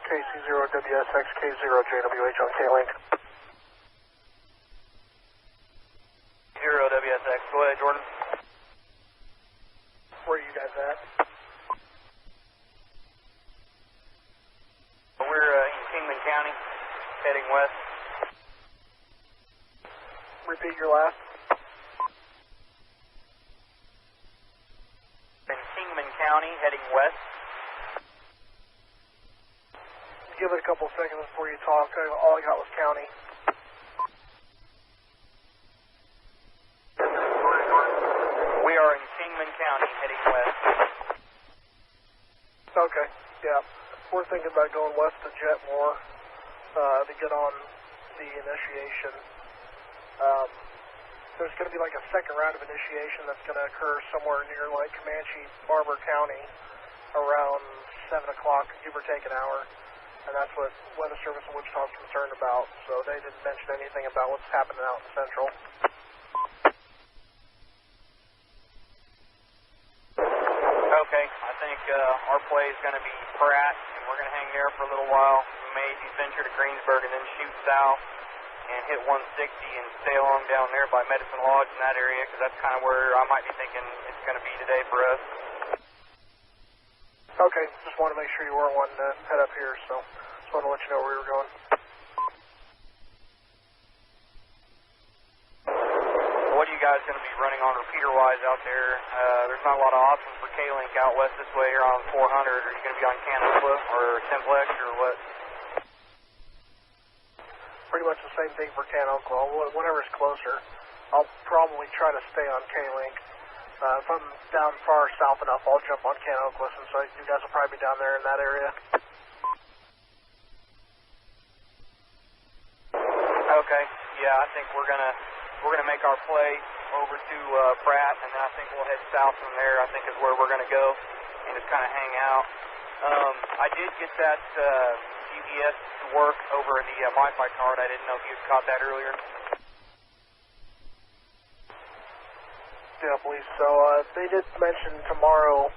KC0WSX K0JWH on K-Link. 0WSX, go ahead, Jordan. Where are you guys at? We're in Kingman County, heading west. Repeat your last. In Kingman County, heading west. Give it a couple seconds before you talk. All I got was county. We are in Kingman County, heading west. Okay, yeah. We're thinking about going west to Jetmore to get on the initiation. There's going to be like a second round of initiation that's going to occur somewhere near like Comanche, Barber County around 7 o'clock, give or take an hour. And that's what Weather Service in Wichita is concerned about. So they didn't mention anything about what's happening out in Central. Okay, I think our play is going to be Pratt, and we're going to hang there for a little while. We may venture to Greensburg and then shoot south and hit 160 and stay along down there by Medicine Lodge in that area, because that's kind of where I might be thinking it's going to be today for us. Okay, just wanted to make sure you weren't wanting to head up here, so just wanted to let you know where we were going. What are you guys going to be running on repeater-wise out there? There's not a lot of options for K-Link out west this way here on 400. Are you going to be on Canopla or Simplex or what? Pretty much the same thing for Can Oklahoma. Whenever's closer, I'll probably try to stay on K-Link. If I'm down far south enough, I'll jump on Can Oklahoma, so you guys will probably be down there in that area. Okay, yeah, I think we're gonna make our play over to Pratt, and then I think we'll head south from there. I think is where we're gonna go and just kind of hang out. I did get that GPS to work over the Wi-Fi card. I didn't know if you had caught that earlier. Yeah, please. So they did mention tomorrow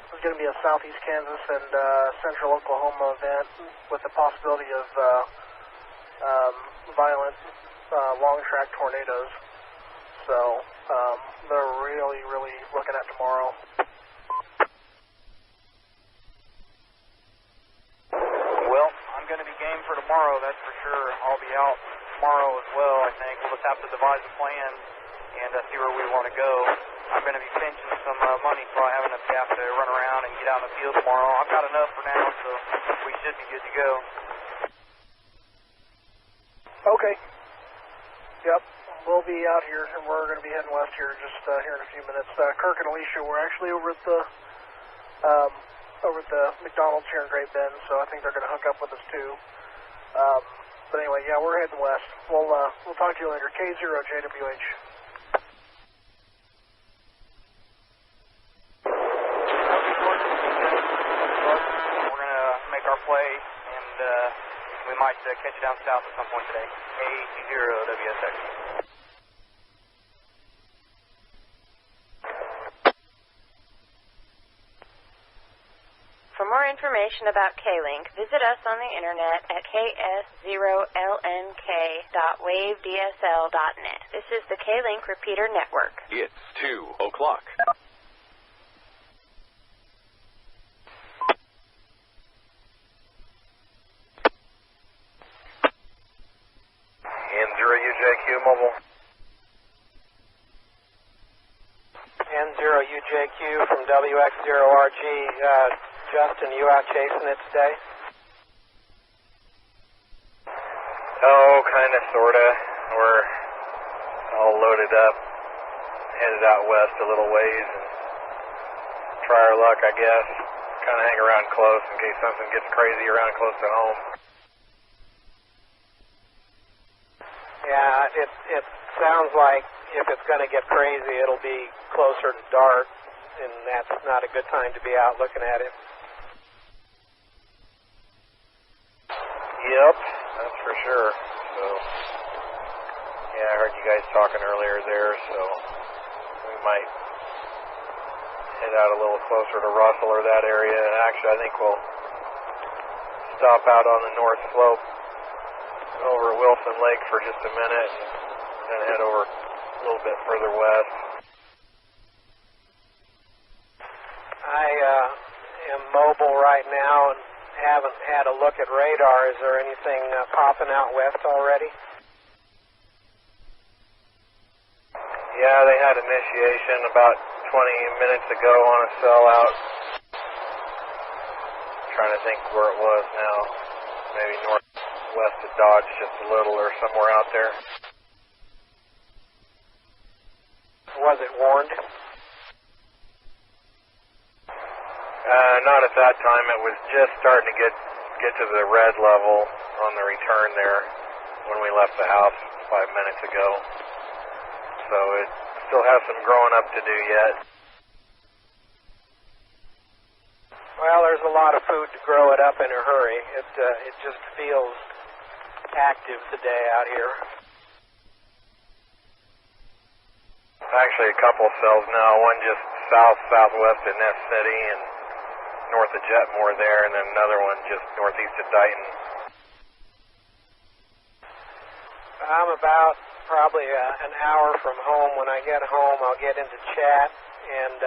there's going to be a southeast Kansas and central Oklahoma event with the possibility of violent long-track tornadoes. So they're really looking at tomorrow. Well, I'm going to be game for tomorrow, that's for sure. I'll be out tomorrow as well, I think. We'll just have to devise a plan and see where we want to go. I'm going to be pinching some money so I have enough gas to run around and get out in the field tomorrow. I've got enough for now, so we should be good to go. Okay. Yep. We'll be out here, and we're going to be heading west here just here in a few minutes. Kirk and Alicia, we're actually over at the McDonald's here in Great Bend, so I think they're going to hook up with us too. But anyway, yeah, we're heading west. We'll talk to you later. K0JWH. Play, and we might catch you down south at some point today. KC0WSX. For more information about K-Link, visit us on the internet at KS0LNK.wavedsl.net. This is the K-Link Repeater Network. It's 2 o'clock. N0UJQ mobile. N0UJQ from WX0RG. Justin, you out chasing it today? Oh, kind of, sort of. We're all loaded up, headed out west a little ways, and try our luck, I guess. Kind of hang around close in case something gets crazy around close to home. Yeah, it sounds like if it's going to get crazy, it'll be closer to dark, and that's not a good time to be out looking at it. Yep, that's for sure. So, yeah, I heard you guys talking earlier there, so we might head out a little closer to Russell or that area. And actually, I think we'll stop out on the north slope over Wilson Lake for just a minute and then head over a little bit further west. I am mobile right now and haven't had a look at radar. Is there anything popping out west already? Yeah, they had initiation about 20 minutes ago on a cell out. Trying to think where it was now. Maybe northwest of Dodge just a little or somewhere out there. Was it warned? Not at that time. It was just starting to get to the red level on the return there when we left the house 5 minutes ago. So it still has some growing up to do yet. Well, there's a lot of food to grow it up in a hurry. It just feels active today out here. Actually, a couple cells now. One just southwest of Ness City and north of Jetmore there, and then another one just northeast of Dighton. I'm about probably an hour from home. When I get home, I'll get into chat and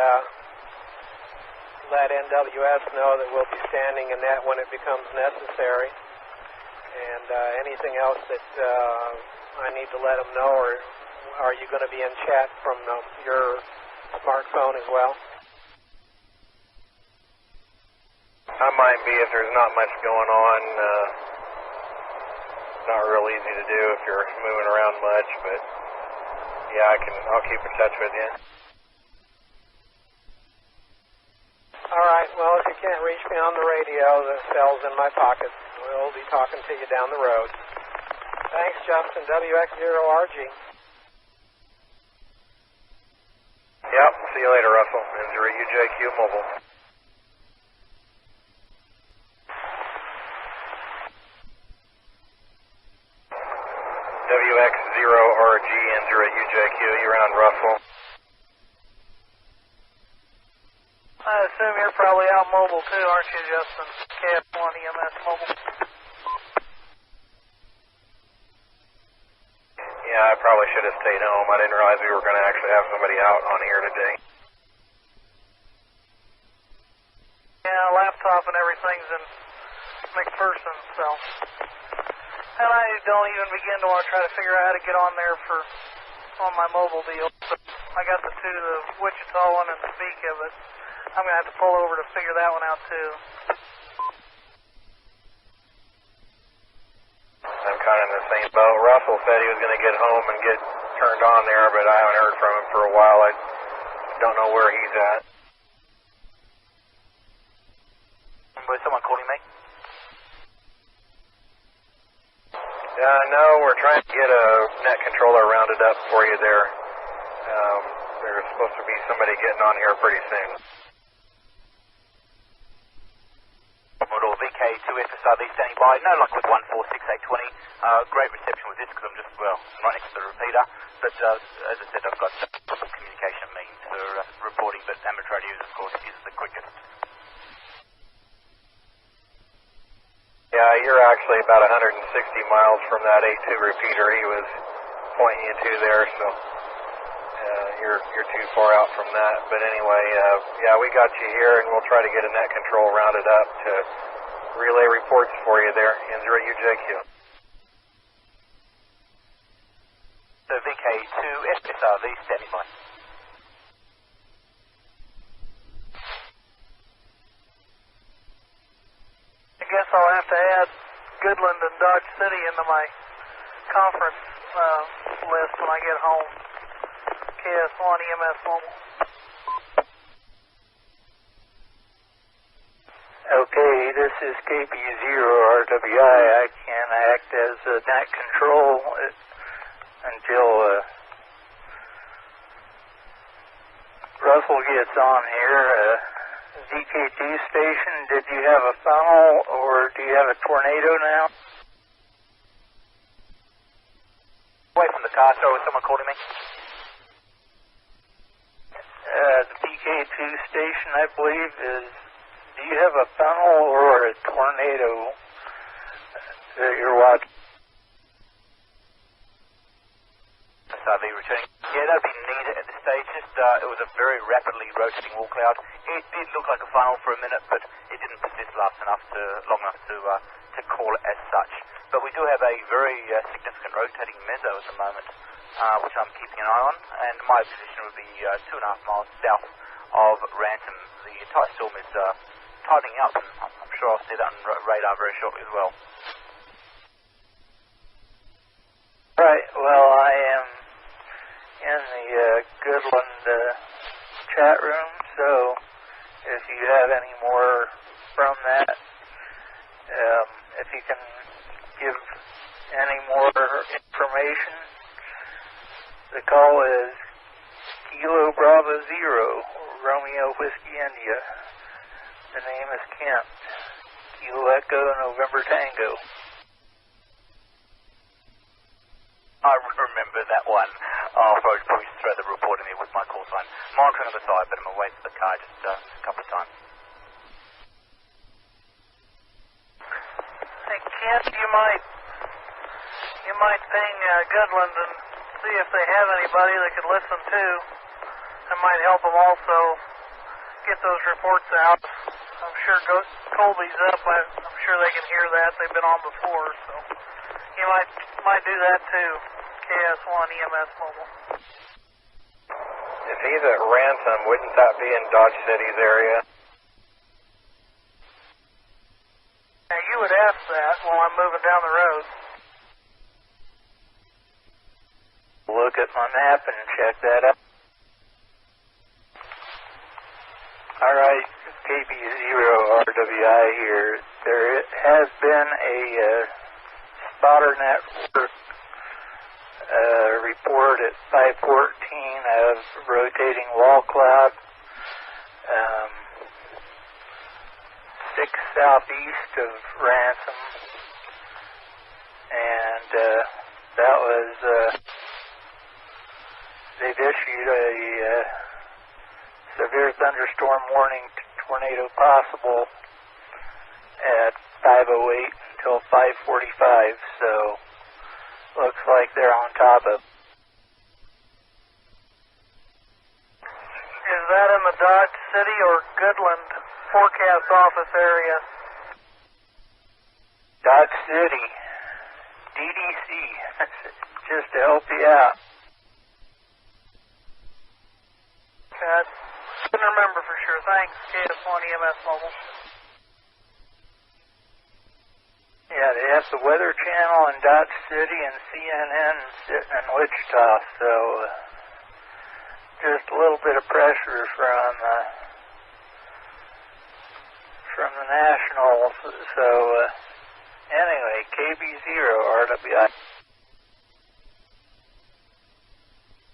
let NWS know that we'll be standing in net when it becomes necessary. And anything else that I need to let them know, or are you going to be in chat from your smartphone as well? I might be if there's not much going on. Not real easy to do if you're moving around much, but yeah, I'll keep in touch with you. All right, well, if you can't reach me on the radio, the cell's in my pocket. We'll be talking to you down the road. Thanks, Justin. WX0RG. Yep, see you later, Russell. N0UJQ Mobile. WX0RG N0UJQ, you're on Russell. I assume you're probably out mobile too, aren't you, Justin? KS1EMS Mobile. Yeah, I probably should have stayed home. I didn't realize we were going to actually have somebody out on here today. Yeah, laptop and everything's in McPherson, so. And I don't even begin to want to try to figure out how to get on there on my mobile deal. So I got the Wichita one and the Topeka, but I'm going to have to pull over to figure that one out too. I'm kind of in the same boat. Russell said he was going to get home and get turned on there, but I haven't heard from him for a while. I don't know where he's at. Was someone calling me? No, we're trying to get a net controller rounded up for you there. There's supposed to be somebody getting on here pretty soon. Commodore VK2FSRV standing by. No luck with 146.820. Great reception with this because I'm just, right next to the repeater. But as I said, I've got some communication means for reporting, but amateur radio, of course, is the quickest. Yeah, you're actually about 160 miles from that 82 repeater he was pointing you to there, so you're too far out from that. But anyway, yeah, we got you here, and we'll try to get a net control rounded up to relay reports for you there, N0UJQ. So VK2 FSRV standing by. I guess I'll have to add Goodland and Dodge City into my conference list when I get home. KS1EMS Mobile. Okay, this is KB0RWI. I can act as net control until Russell gets on here. VK2 station, did you have a funnel or do you have a tornado now? Away from the car, so was someone calling me? The VK2 station, I believe, is, do you have a funnel or a tornado that you're watching. SRV returning. Yeah, that'd be neat at this stage. Just, it was a very rapidly rotating wall cloud. It did look like a funnel for a minute, but it didn't persist long enough to call it as such. But we do have a very significant rotating meso at the moment, which I'm keeping an eye on, and my position would be 2.5 miles south of Ransom. The entire storm is tightening up, and I'm sure I'll see that on radar very shortly as well. Right, well, I am in the Goodland chat room, so if you have any more from that, if you can give any more information, the call is Kilo Bravo 0, Romeo Whiskey India. The name is Kent. Kilo Echo November Tango. I remember that one. I'll probably throw the report in there with my call sign. Monitoring on the side, but I'm away from the car just a couple of times. Hey, Kent, you might ping Goodland and see if they have anybody they could listen to. That might help them also get those reports out. I'm sure Colby's up. I'm sure they can hear that. They've been on before, so you might do that too. KS1 EMS Mobile. If he's at Ransom, wouldn't that be in Dodge City's area? Now you would ask that while I'm moving down the road. Look at my map and check that out. Alright, KB0RWI here. There has been a spotter network report at 514 of rotating wall cloud 6 southeast of Ransom, and that was they've issued a severe thunderstorm warning, tornado possible at 5:08 until 5:45, so looks like they're on top of. Is that in the Dodge City or Goodland forecast office area? Dodge City, DDC, just to help you out. Okay, I couldn't remember for sure. Thanks, KS1 EMS Mobile. Yeah, they have the Weather Channel in Dodge City and CNN sitting in Wichita, so just a little bit of pressure from the Nationals. So anyway, KB0RWI.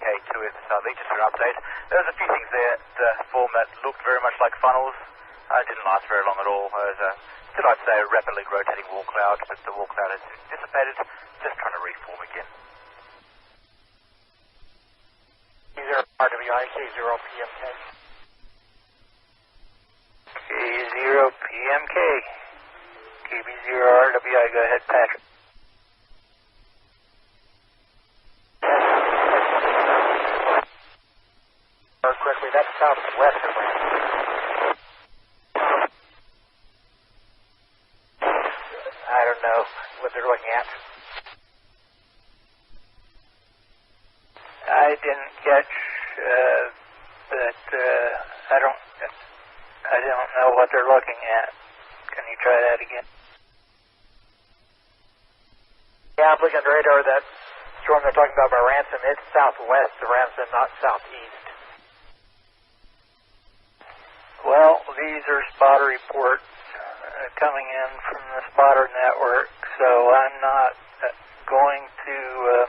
K2 SRV, just for an update. There was a few things there that formed that looked very much like funnels. Didn't last very long at all. Still, I'd say a rapidly rotating wall cloud, but the wall cloud has dissipated, just trying to reform again. K0RWI, K0PMK. K0PMK. KB0RWI, go ahead, Patrick. Quickly, that's southwest of Ransom. I don't know what they're looking at. I didn't catch that. I don't know what they're looking at. Can you try that again? Yeah, I'm looking at the radar. That storm they're talking about by Ransom, it's southwest of Ransom, not southeast. Well, these are spotter reports coming in from the spotter network, so I'm not going to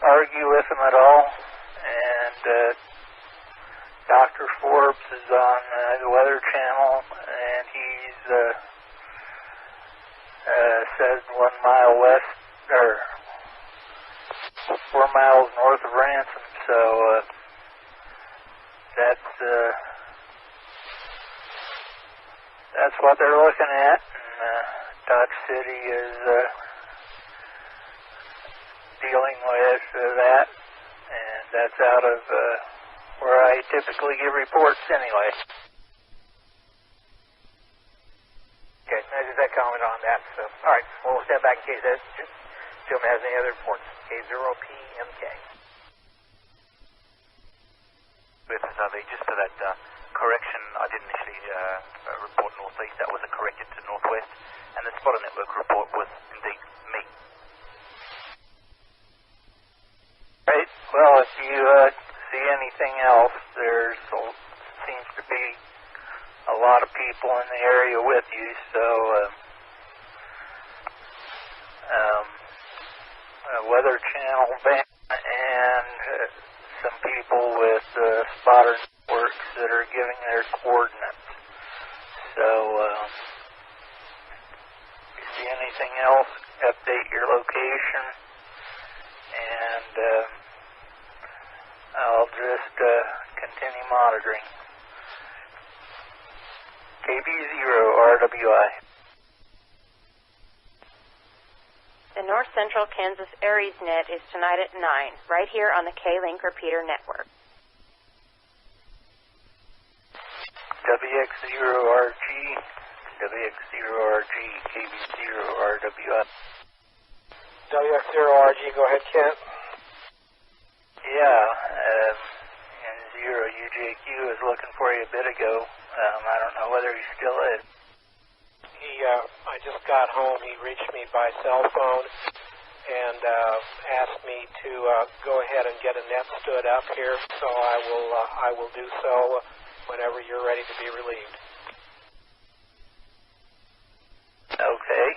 argue with them at all. And Dr. Forbes is on the Weather Channel, and he's says 1 mile west, or 4 miles north of Ransom, so that's what they're looking at. And Dodge City is dealing with that, and that's out of where I typically give reports anyway. Okay, I just that comment on that. So, all right, well, we'll stand back in case that gentleman has any other reports. K0PMK. Just for that correction, I did initially report northeast. That was corrected to northwest, and the spotter network report was indeed me. Right. Well, if you see anything else, there seems to be a lot of people in the area with you, so Weather Channel van and some people with spotter networks that are giving their coordinates. So if you see anything else, update your location, and I'll just continue monitoring. KB0RWI. The North Central Kansas Aries net is tonight at 9, right here on the K-Link repeater network. WX0RG, WX0RG, KB0RWI. WX0RG, go ahead, Kent. Yeah, N0UJQ was looking for you a bit ago. I don't know whether he still is. I just got home. He reached me by cell phone and asked me to go ahead and get a net stood up here. So I will do so whenever you're ready to be relieved. Okay.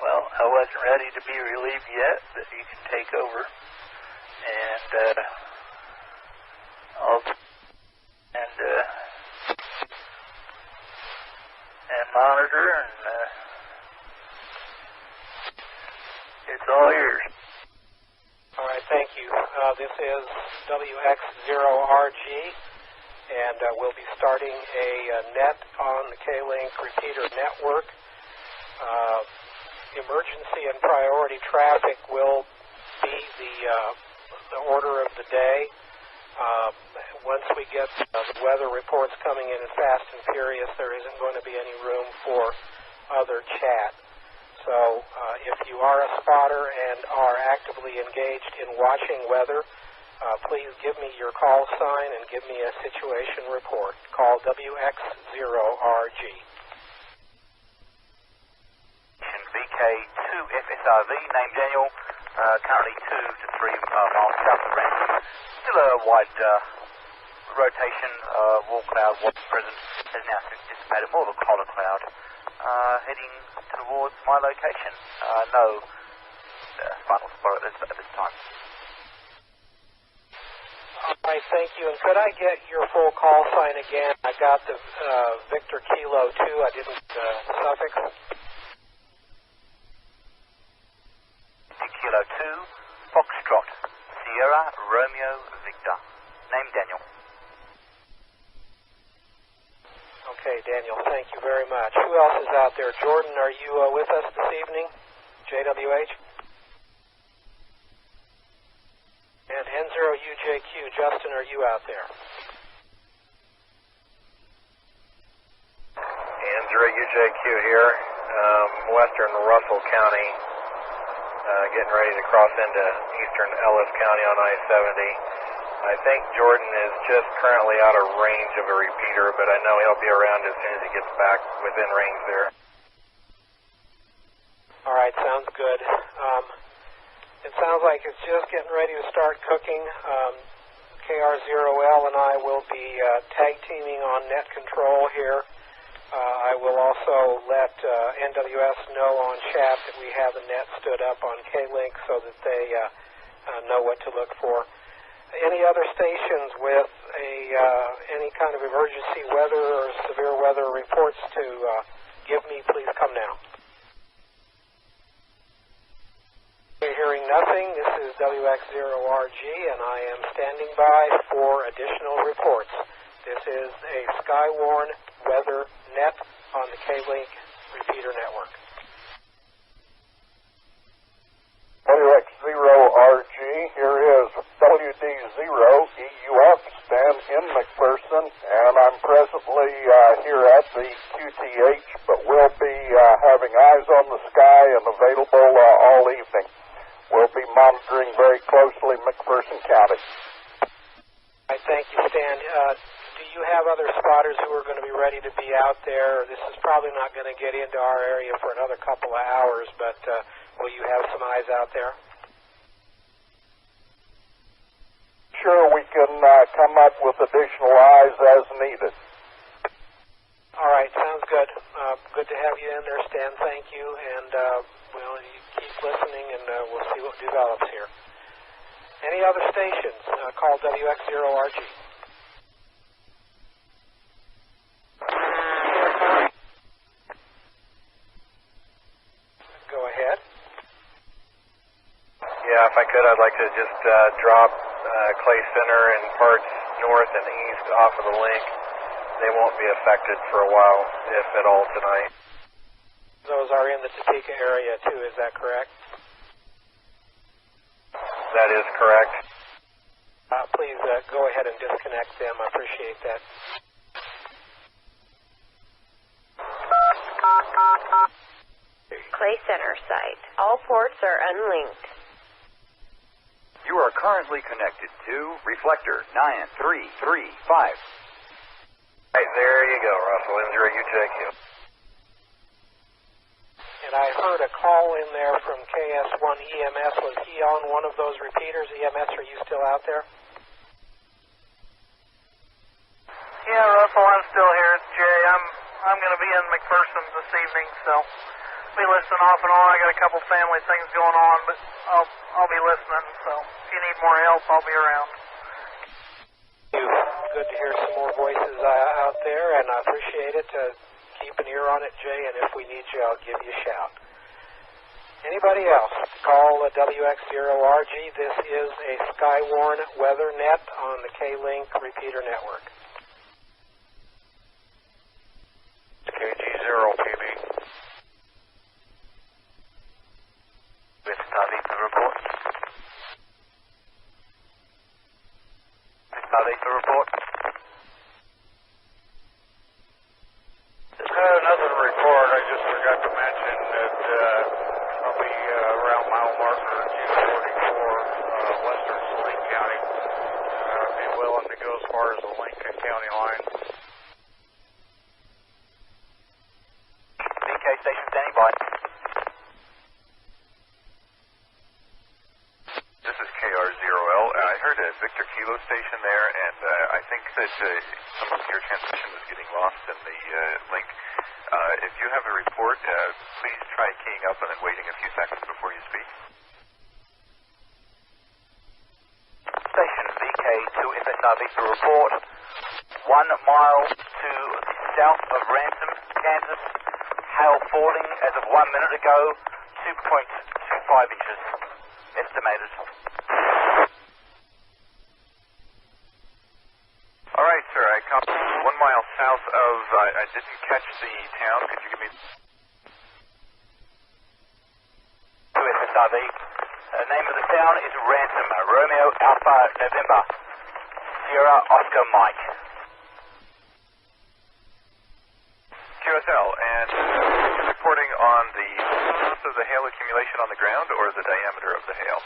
Well, I wasn't ready to be relieved yet, but you can take over, and monitor, and it's all yours. All right, thank you. This is WX0RG, and we'll be starting a net on the K-Link repeater network. Emergency and priority traffic will be the order of the day. Once we get the weather reports coming in fast and furious, there isn't going to be any room for other chat. So if you are a spotter and are actively engaged in watching weather, please give me your call sign and give me a situation report. Call WX0RG. VK2FSRV, name Daniel, currently 2 to 3 miles south of Ramsey. Still a wide rotation, wall cloud was present, has now since dissipated, more of a collar cloud, heading towards my location. No final spot at this time. All right, thank you. And could I get your full call sign again? I got the Victor Kilo 2, I didn't suffix. Kilo 2, Foxtrot, Sierra, Romeo, Victor. Name Daniel. Okay, Daniel, thank you very much. Who else is out there? Jordan, are you with us this evening? JWH? And N0UJQ, Justin, are you out there? N0UJQ here, western Russell County, getting ready to cross into eastern Ellis County on I-70. I think Jordan is just currently out of range of a repeater, but I know he'll be around as soon as he gets back within range there. All right, sounds good. It sounds like it's just getting ready to start cooking. KR0L and I will be tag teaming on net control here. I will also let NWS know on chat that we have a net stood up on K-Link so that they know what to look for. Any other stations with any kind of emergency weather or severe weather reports to give me, please come now. We're hearing nothing. This is WX0RG, and I am standing by for additional reports. This is a Skywarn weather net on the K-Link repeater network. WX0RG, here is WD0EUF, stand in McPherson, and I'm presently here at the QTH, but we'll be having eyes on the sky and available all evening. We'll be monitoring very closely McPherson County. I thank you, Stan. Do you have other spotters who are going to be ready to be out there? This is probably not going to get into our area for another couple of hours, but will you have some eyes out there? Sure, we can come up with additional eyes as needed. All right, sounds good. Good to have you in there, Stan. Thank you, and you keep listening, and we'll see what develops here. Any other stations? Call WX0RG. Go ahead. Yeah, if I could, I'd like to just drop Clay Center and parts north and east off of the link. They won't be affected for a while, if at all, tonight. Those are in the Topeka area, too, is that correct? That is correct. Please go ahead and disconnect them. I appreciate that. Clay Center site. All ports are unlinked. You are currently connected to Reflector 9335. Right, there you go, Russell. N0UJQ. And I heard a call in there from KS1EMS. Was he on one of those repeaters? EMS, are you still out there? Yeah, Russell, I'm still here. It's Jay. I'm going to be in McPherson this evening, so be listening off and on. I got a couple family things going on, but I'll be listening. So if you need more help, I'll be around. Good to hear some more voices out there, and I appreciate it. Keep an ear on it, Jay, and if we need you, I'll give you a shout. Anybody else? Call WX0RG. This is a Skywarn weather net on the K-Link repeater network. KG0PB. With Talitha report. With Talitha report. Nothing to report. I just forgot to mention that I'll be around mile marker G44, western Saline County. Be willing to go as far as the Lincoln County line. VK station standing by. This is KR0L. I heard a Victor Kilo station there, and I think that some of your transmission was getting lost in the link. If you have a report, please try keying up and then waiting a few seconds before you speak. Station VK2 FSRV to report. 1 mile to the south of Ransom, Kansas. Hail falling as of 1 minute ago. 2.25 inches estimated. All right, sir. I come 1 mile south of. I didn't catch the town. Could you give me? To FSRV. The name of the town is Ransom. Romeo Alpha November. Sierra Oscar Mike. QSL, and are you reporting on the size of the hail accumulation on the ground or the diameter of the hail?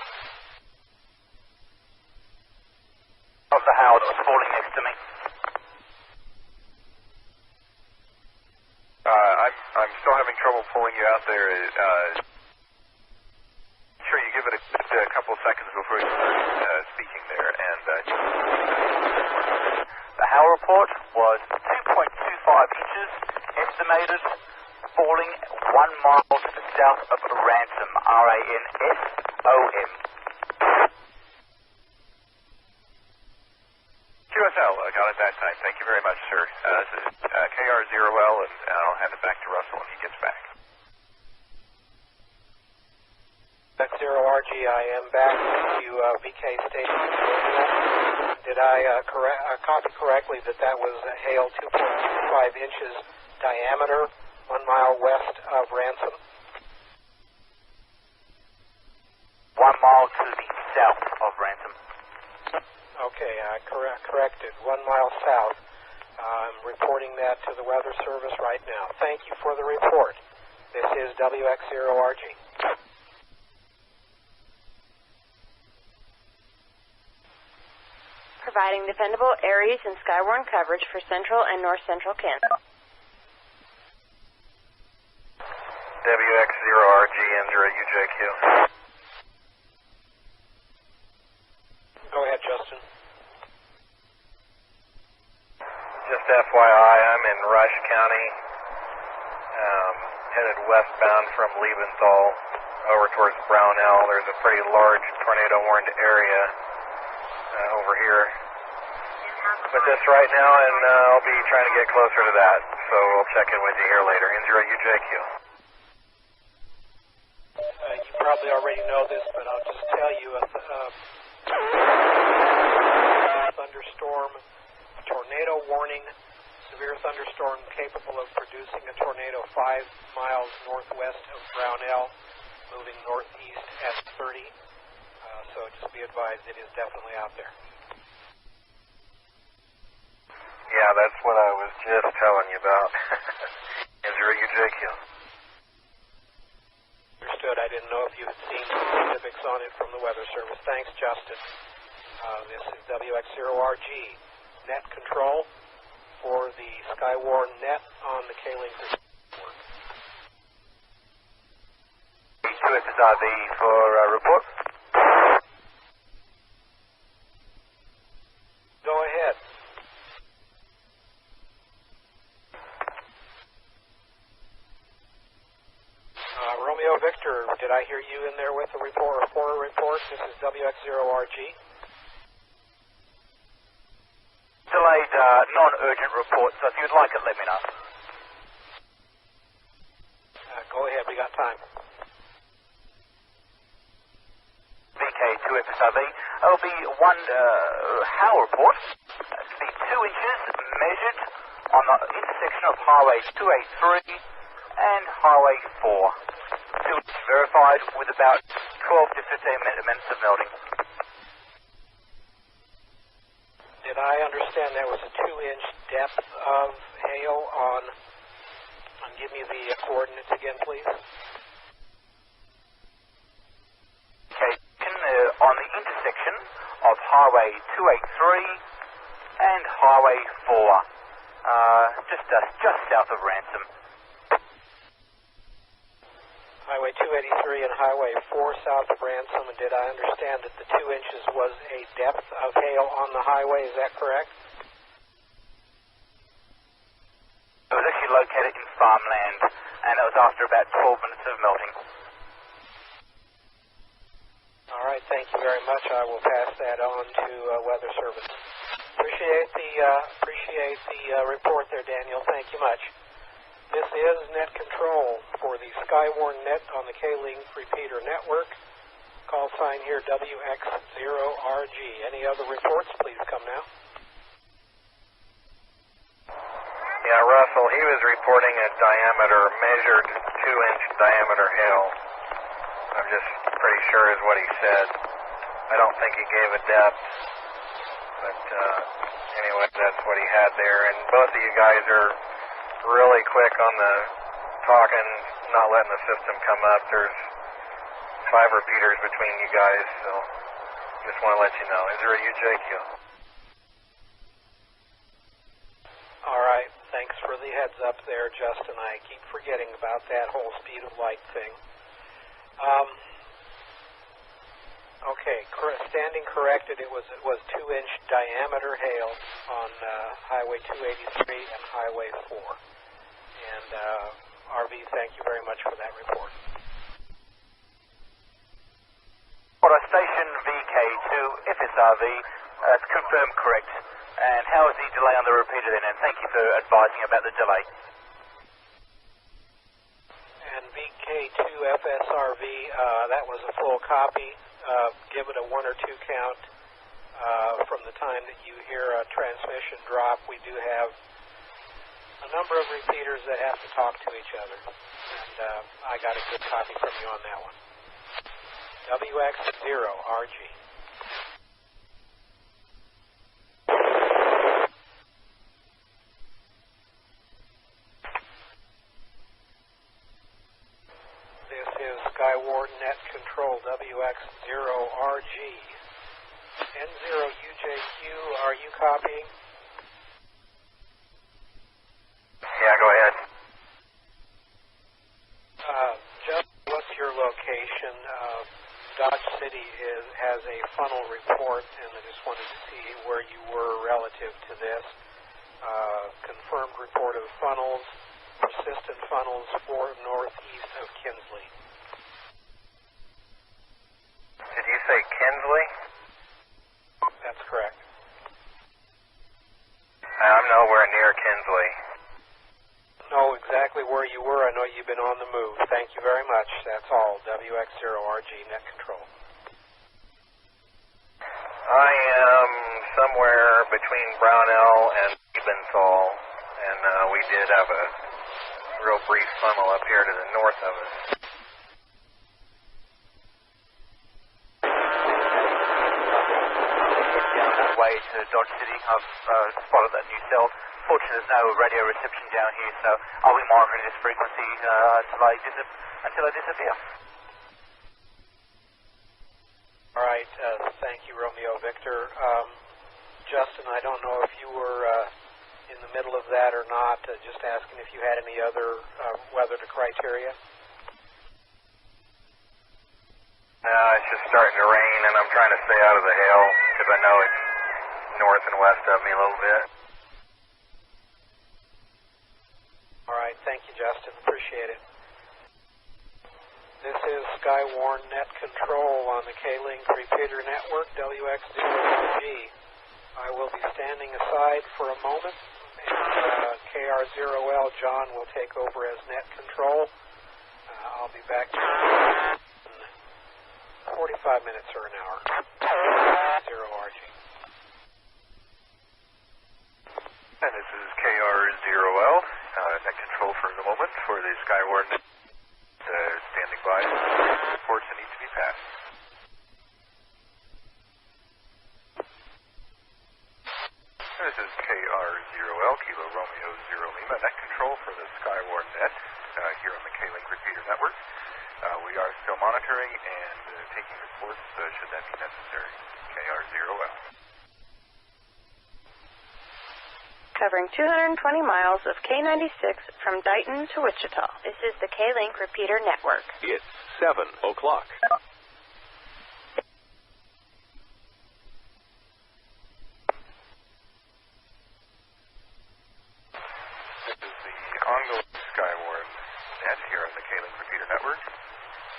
Of the hail that was falling next to me. I'm still having trouble pulling you out there. Sure, you give it a couple seconds before you start speaking there. And the hail report was 2.25 inches estimated, falling 1 mile to the south of Ransom, R-A-N-S-O-M. QSL, got it that time. Thank you very much, sir. This is KR0L, and I'll hand it back to Russell when he gets back. X0RG, I am back to VK Station. Did I copy correctly that was hail 2.25 inches diameter 1 mile west of Ransom. 1 mile to the south of Ransom. Okay, corrected. 1 mile south. I'm reporting that to the Weather Service right now. Thank you for the report. This is WX0RG. Providing dependable Aries and Skywarn coverage for central and north central Kansas. WX0RG, M0UJQ. Go ahead, Justin. Just FYI, I'm in Rush County, headed westbound from Liebenthal over towards Brownell. There's a pretty large tornado-warned area over here. But this right now, and I'll be trying to get closer to that, so we'll check in with you here later. N0UJQ. You probably already know this, but I'll just tell you a thunderstorm, tornado warning, severe thunderstorm capable of producing a tornado 5 miles northwest of Brownell, moving northeast at 30. So just be advised, it is definitely out there. Yeah, that's what I was just telling you about. N0UJQ. Understood. I didn't know if you had seen specifics on it from the Weather Service. Thanks, Justin. This is WX0RG net control for the Skywarn net on the K-Link network. 2FSRV for report. Go ahead. Romeo Victor, did I hear you in there with a report? This is WX0RG. Delayed non-urgent report, so if you'd like it, let me know. Go ahead, we got time. VK2FSRV. There'll be one HAL report. It'll be 2 inches measured on the intersection of Highway 283 and Highway 4. 2 inches verified with about 12 to 15 minutes of melting. Did I understand that was a 2-inch depth of hail on, give me the coordinates again, please. Okay, on the intersection of Highway 283 and Highway 4, just south of Ransom. Highway 283 and Highway 4 south of Ransom, and did I understand that the 2 inches was a depth of hail on the highway, is that correct? It was actually located in farmland, and it was after about 12 minutes of melting. All right, thank you very much. I will pass that on to Weather Service. Appreciate the report there, Daniel. Thank you much. This is net control for the Skywarn net on the K-Link repeater network. Call sign here WX0RG. Any other reports? Please come now. Yeah, Russell, he was reporting a measured 2-inch diameter hail. I'm just pretty sure is what he said. I don't think he gave a depth. But anyway, that's what he had there. And both of you guys are really quick on the talking, not letting the system come up. There's 5 repeaters between you guys, so just want to let you know. N0UJQ. All right, thanks for the heads up there, Justin. I keep forgetting about that whole speed of light thing. Okay, standing corrected, it was 2-inch diameter hail on Highway 283 and Highway 4. And RV, thank you very much for that report. Auto Station VK2 FSRV, it's confirmed correct. And how is the delay on the repeater then? And thank you for advising about the delay. And VK2 FSRV, that was a full copy. Give it a 1 or 2 count from the time that you hear a transmission drop. We do have a number of repeaters that have to talk to each other. And I got a good copy from you on that one. WX0RG. This is Skyward Net Control, WX0RG. N0UJQ, are you copying? Yeah, go ahead. Just what's your location? Dodge City has a funnel report, and I just wanted to see where you were relative to this. Confirmed report of funnels, persistent funnels for northeast of Kinsley. Did you say Kinsley? That's correct. I'm nowhere near Kinsley. Know exactly where you were. I know you've been on the move. Thank you very much. That's all. WX0RG Net Control. I am somewhere between Brownell and Ebenthal, and we did have a real brief funnel up here to the north of us. Down that way to Dodge City. I've spotted that new cell. Fortunately, there's no radio reception down here, so I'll be monitoring this frequency until I disappear. All right. Thank you, Romeo Victor. Justin, I don't know if you were in the middle of that or not. Just asking if you had any other weather criteria. It's just starting to rain, and I'm trying to stay out of the hail because I know it's north and west of me a little bit. All right. Thank you, Justin. Appreciate it. This is Skywarn Net Control on the K-Link repeater network, WX0RG. I will be standing aside for a moment, and KR0L John will take over as net control. I'll be back in 45 minutes or an hour. 0RG. And this is KR0L, net control for the moment for the Skyward standing by. Reports that need to be passed. This is KR0L, Kilo Romeo 0 Lima, net control for the Skyward net here on the K-Link repeater network. We are still monitoring and taking reports should that be necessary. KR0L. Covering 220 miles of K96 from Dighton to Wichita. This is the K-Link repeater network. It's 7 o'clock. This is the ongoing Skyward net here on the K-Link repeater network.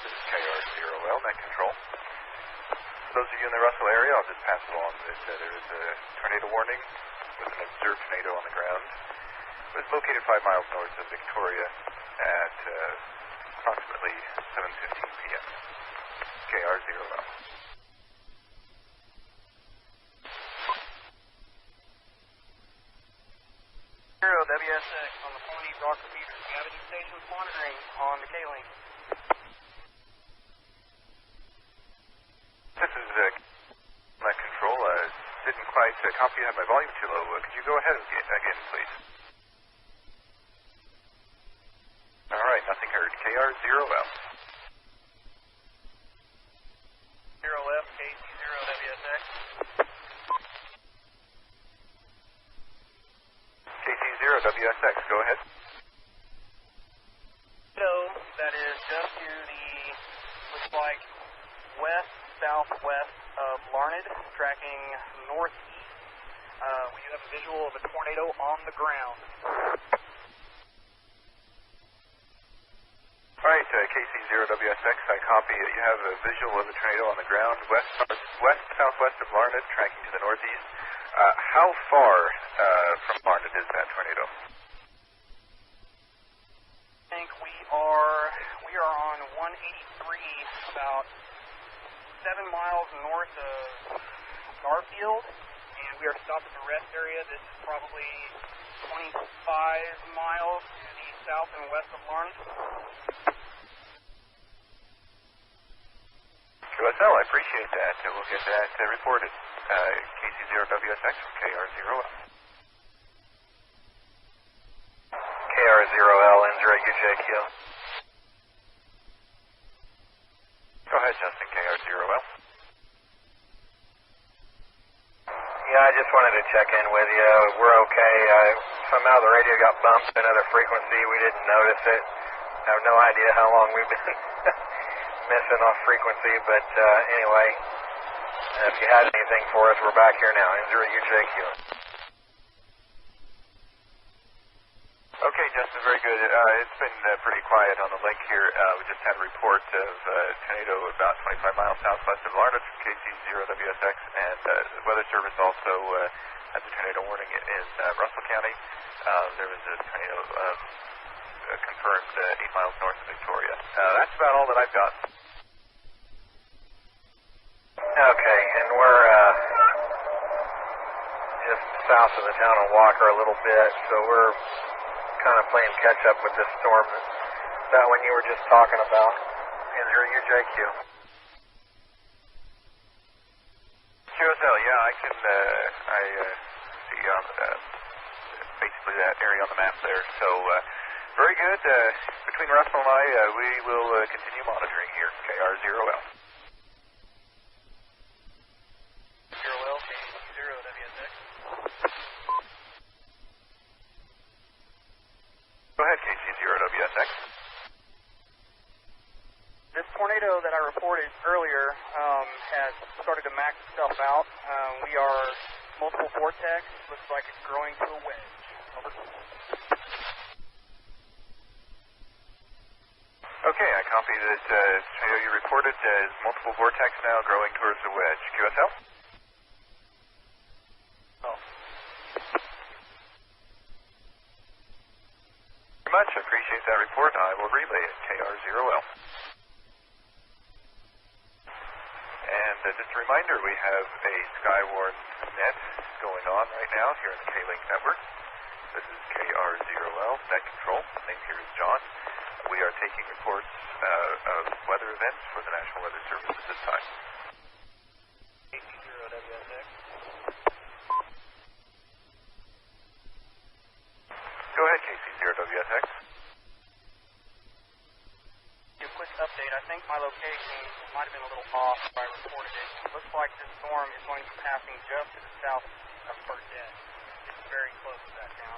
This is KR0L, net control. For those of you in the Russell area, I'll just pass along that there is a tornado warning with an observed tornado on the ground. It was located 5 miles north of Victoria at approximately 7:15 p.m. KR0L. WSX on the 40 Rock repeater. We have any stations monitoring on the K-Link. This is net control. Didn't quite copy. I had my volume too low. Could you go ahead again, please? All right, nothing heard. KR0L. 0F, KC0WSX. KC0WSX, go ahead. So, that is just to the, looks like, west-southwest of Larned, tracking northeast. We do have a visual of a tornado on the ground. All right, KC0WSX, I copy. You have a visual of the tornado on the ground, west-southwest of Larned, tracking to the northeast. How far from Larned is that tornado? I think we are on 183, about 7 miles north of Garfield, and we are stopped at the rest area. This is probably 25 miles to the south and west of Lawrence. QSL, I appreciate that. We'll get that reported. KC0WSX from KR0L. KR0LNK 444.850 Mhz. Go ahead, Justin, KR0L. Yeah, I just wanted to check in with you. We're okay. Somehow the radio got bumped to another frequency. We didn't notice it. I have no idea how long we've been missing off frequency, but anyway, if you had anything for us, we're back here now. N0UJQ. Okay, Justin, very good. It's been pretty quiet on the link here. We just had a report of a tornado about 25 miles southwest of Lawrence from KC0WSX, and the Weather Service also has a tornado warning in Russell County. There was a tornado confirmed 8 miles north of Victoria. That's about all that I've got. Okay, and we're just south of the town of Walker a little bit, so we're kind of playing catch up with this storm that one you were just talking about. N0UJQ. QSL, yeah, I can, I see on basically that area on the map there. So, very good. Between Russell and I, we will continue monitoring here. KR0L. 0L, KC0WSX. Go ahead, KC0WSX. This tornado that I reported earlier has started to max itself out. We are multiple vortex. Looks like it's growing to a wedge. Over. Okay, I copy that tornado you reported is multiple vortex now growing towards a wedge. QSL? Oh. Very much. I appreciate that report. I will relay it. KR0L. And just a reminder, we have a Skywarn net going on right now here in the K-Link network. This is KR0L, net control. My name here is John. We are taking reports of weather events for the National Weather Service at this time. KC0WSX. Go ahead, KC0WSX. A quick update. I think my location might have been a little off if I reported it. It looks like this storm is going to be passing just to the south of Burdett. It's very close to that town.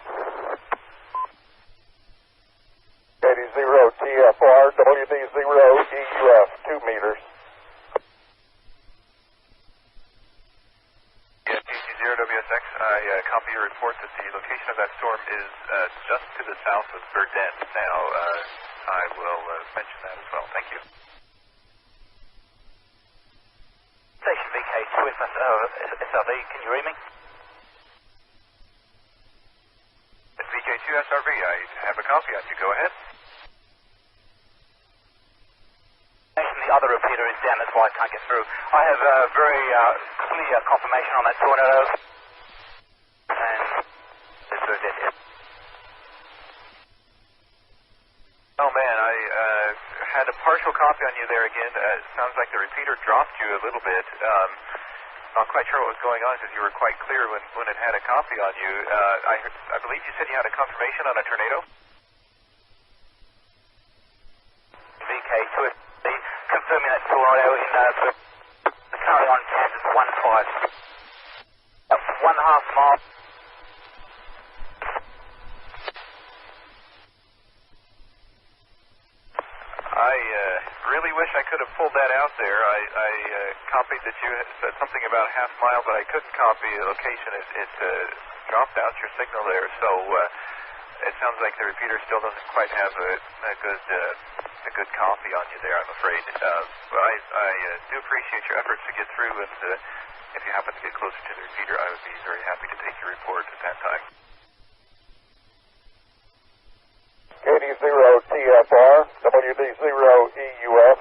KD0TFR, WD0EUF, 2 meters. Yeah, KC0WSX, I copy your report that the location of that storm is just to the south of Burdett. Now, I will mention that as well. Thank you. Station VK2SRV, can you read me? It's VK2SRV. I have a copy on you. Go ahead. The other repeater is down, that's why I can't get through. I have very clear confirmation on that tornado. And it's Burdett here. Oh man, I had a partial copy on you there again. It sounds like the repeater dropped you a little bit. Not quite sure what was going on because you were quite clear when it had a copy on you. I believe you said you had a confirmation on a tornado? VK2 confirming that tornado in currently on Kansas 15. 1.5 miles. I really wish I could have pulled that out there. I copied that you said something about a half mile, but I couldn't copy the location. It dropped out your signal there, so it sounds like the repeater still doesn't quite have a good copy on you there, I'm afraid. But I do appreciate your efforts to get through, and if you happen to get closer to the repeater, I would be very happy to take your report at that time. KD0TFR, WD0EUF.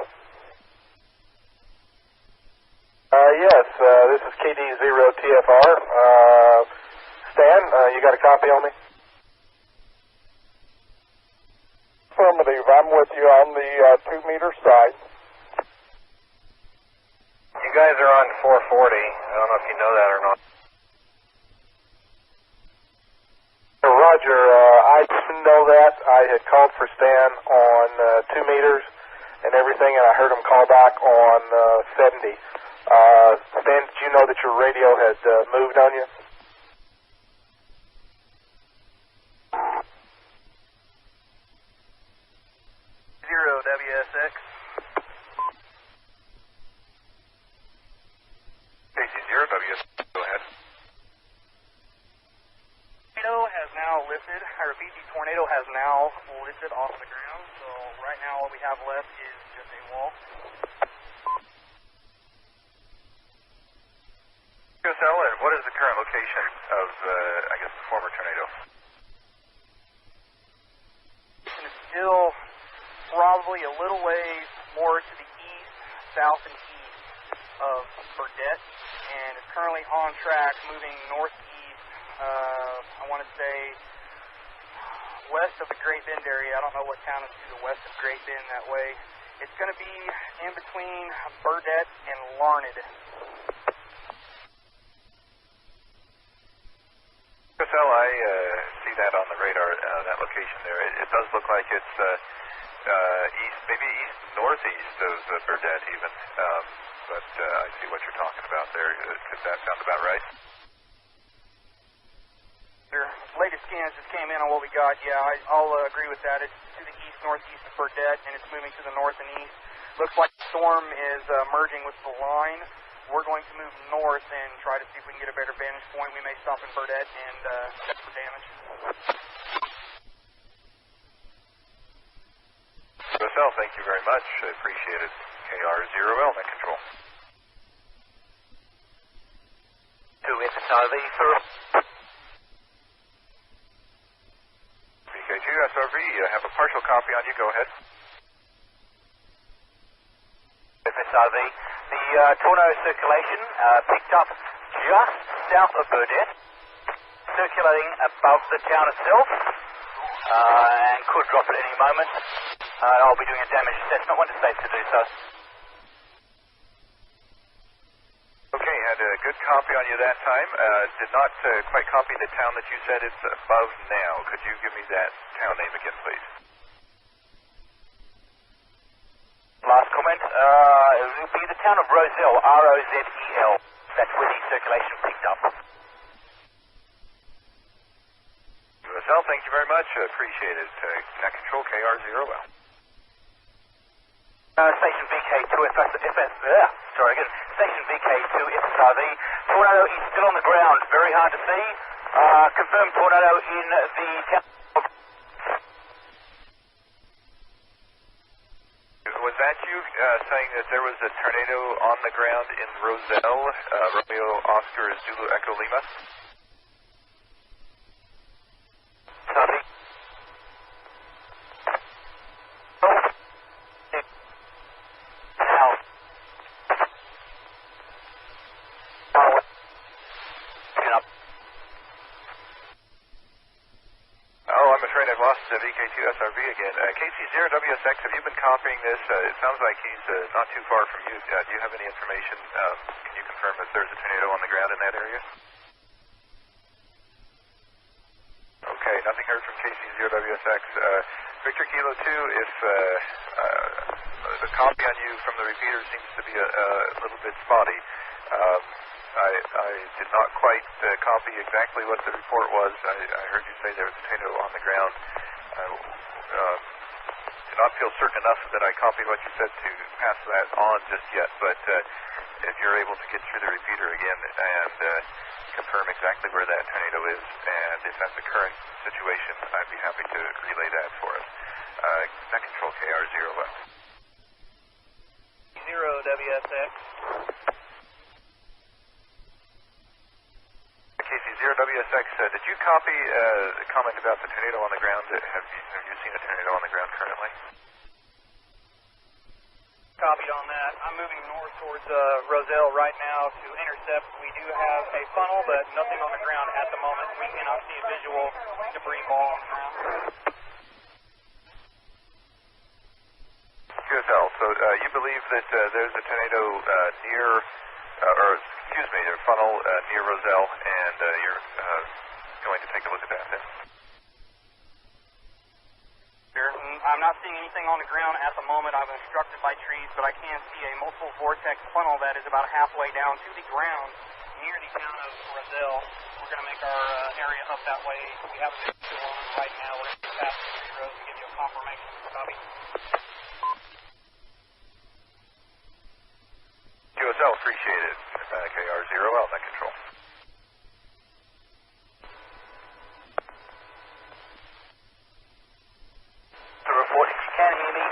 Yes, this is KD0TFR. Stan, you got a copy on me? Affirmative. I'm with you on the 2-meter side. You guys are on 440. I don't know if you know that or not. Roger, I didn't know that. I had called for Stan on 2 meters and everything, and I heard him call back on 70. Stan, did you know that your radio had moved on you? WSX. KC0WSX, go ahead. Tornado has now lifted. I repeat, the tornado has now lifted off the ground. So right now all we have left is just a wall. KSL, and what is the current location of, I guess, the former tornado? It's still probably a little ways more to the east, south, and east of Burdett, and is currently on track moving northeast. I want to say west of the Great Bend area. I don't know what town is to the west of Great Bend that way. It's going to be in between Burdett and Larned. KSL, I see that on the radar, that location there. It does look like it's east, maybe east-northeast of Burdett even, but I see what you're talking about there. Does that sound about right? Your latest scans just came in on what we got. Yeah, I'll agree with that. It's to the east, northeast of Burdett, and it's moving to the north and east. Looks like the storm is merging with the line. We're going to move north and try to see if we can get a better vantage point. We may stop in Burdett and check for damage. KSL, thank you very much. I appreciate it. KR0LNK control. To SSRV for VK2 SRV, I have a partial copy on you. Go ahead. SSRV. The tornado circulation picked up just south of Burdett, circulating above the town itself, and could drop at any moment. I'll be doing a damage assessment when it's safe to do so. Okay, had a good copy on you that time. Did not quite copy the town that you said it's above now. Could you give me that town name again, please? Last comment, it will be the town of Roselle, R-O-Z-E-L. That's where the circulation picked up. Roselle, thank you very much. Appreciate it. Net control KR0L. Station VK2 Station VK2 SSRV. Tornado is still on the ground, very hard to see. Confirmed tornado in the town of... Was that you saying that there was a tornado on the ground in Roselle, Romeo Oscar Zulu Echo Lima? Copy. I'm afraid I've lost VK2 SRV again. KC0WSX, have you been copying this? It sounds like he's not too far from you. Do you have any information? Can you confirm if there's a tornado on the ground in that area? Okay, nothing heard from KC0WSX. Victor Kilo 2, if the copy on you from the repeater seems to be a little bit spotty. I did not quite copy exactly what the report was. I heard you say there was a tornado on the ground. Did not feel certain enough that I copied what you said to pass that on just yet, but if you're able to get through the repeater again and confirm exactly where that tornado is, and if that's the current situation, I'd be happy to relay that for us. Net control KR0L. 0WSX. KC0WSX, did you copy the comment about the tornado on the ground? Have you seen a tornado on the ground currently? Copied on that. I'm moving north towards Roselle right now to intercept. We do have a funnel, but nothing on the ground at the moment. We cannot see a visual debris ball on the ground. QSL, so you believe that there's a tornado near, their funnel near Roselle, and you're going to take a look at that then? I'm not seeing anything on the ground at the moment. I'm obstructed by trees, but I can see a multiple vortex funnel that is about halfway down to the ground near the town of Roselle. We're going to make our area up that way. We have a video on right now. We're going to pass the tree road and give you a confirmation. Copy. QSL, appreciate it. KR0LNK control. To report, if you can hear me,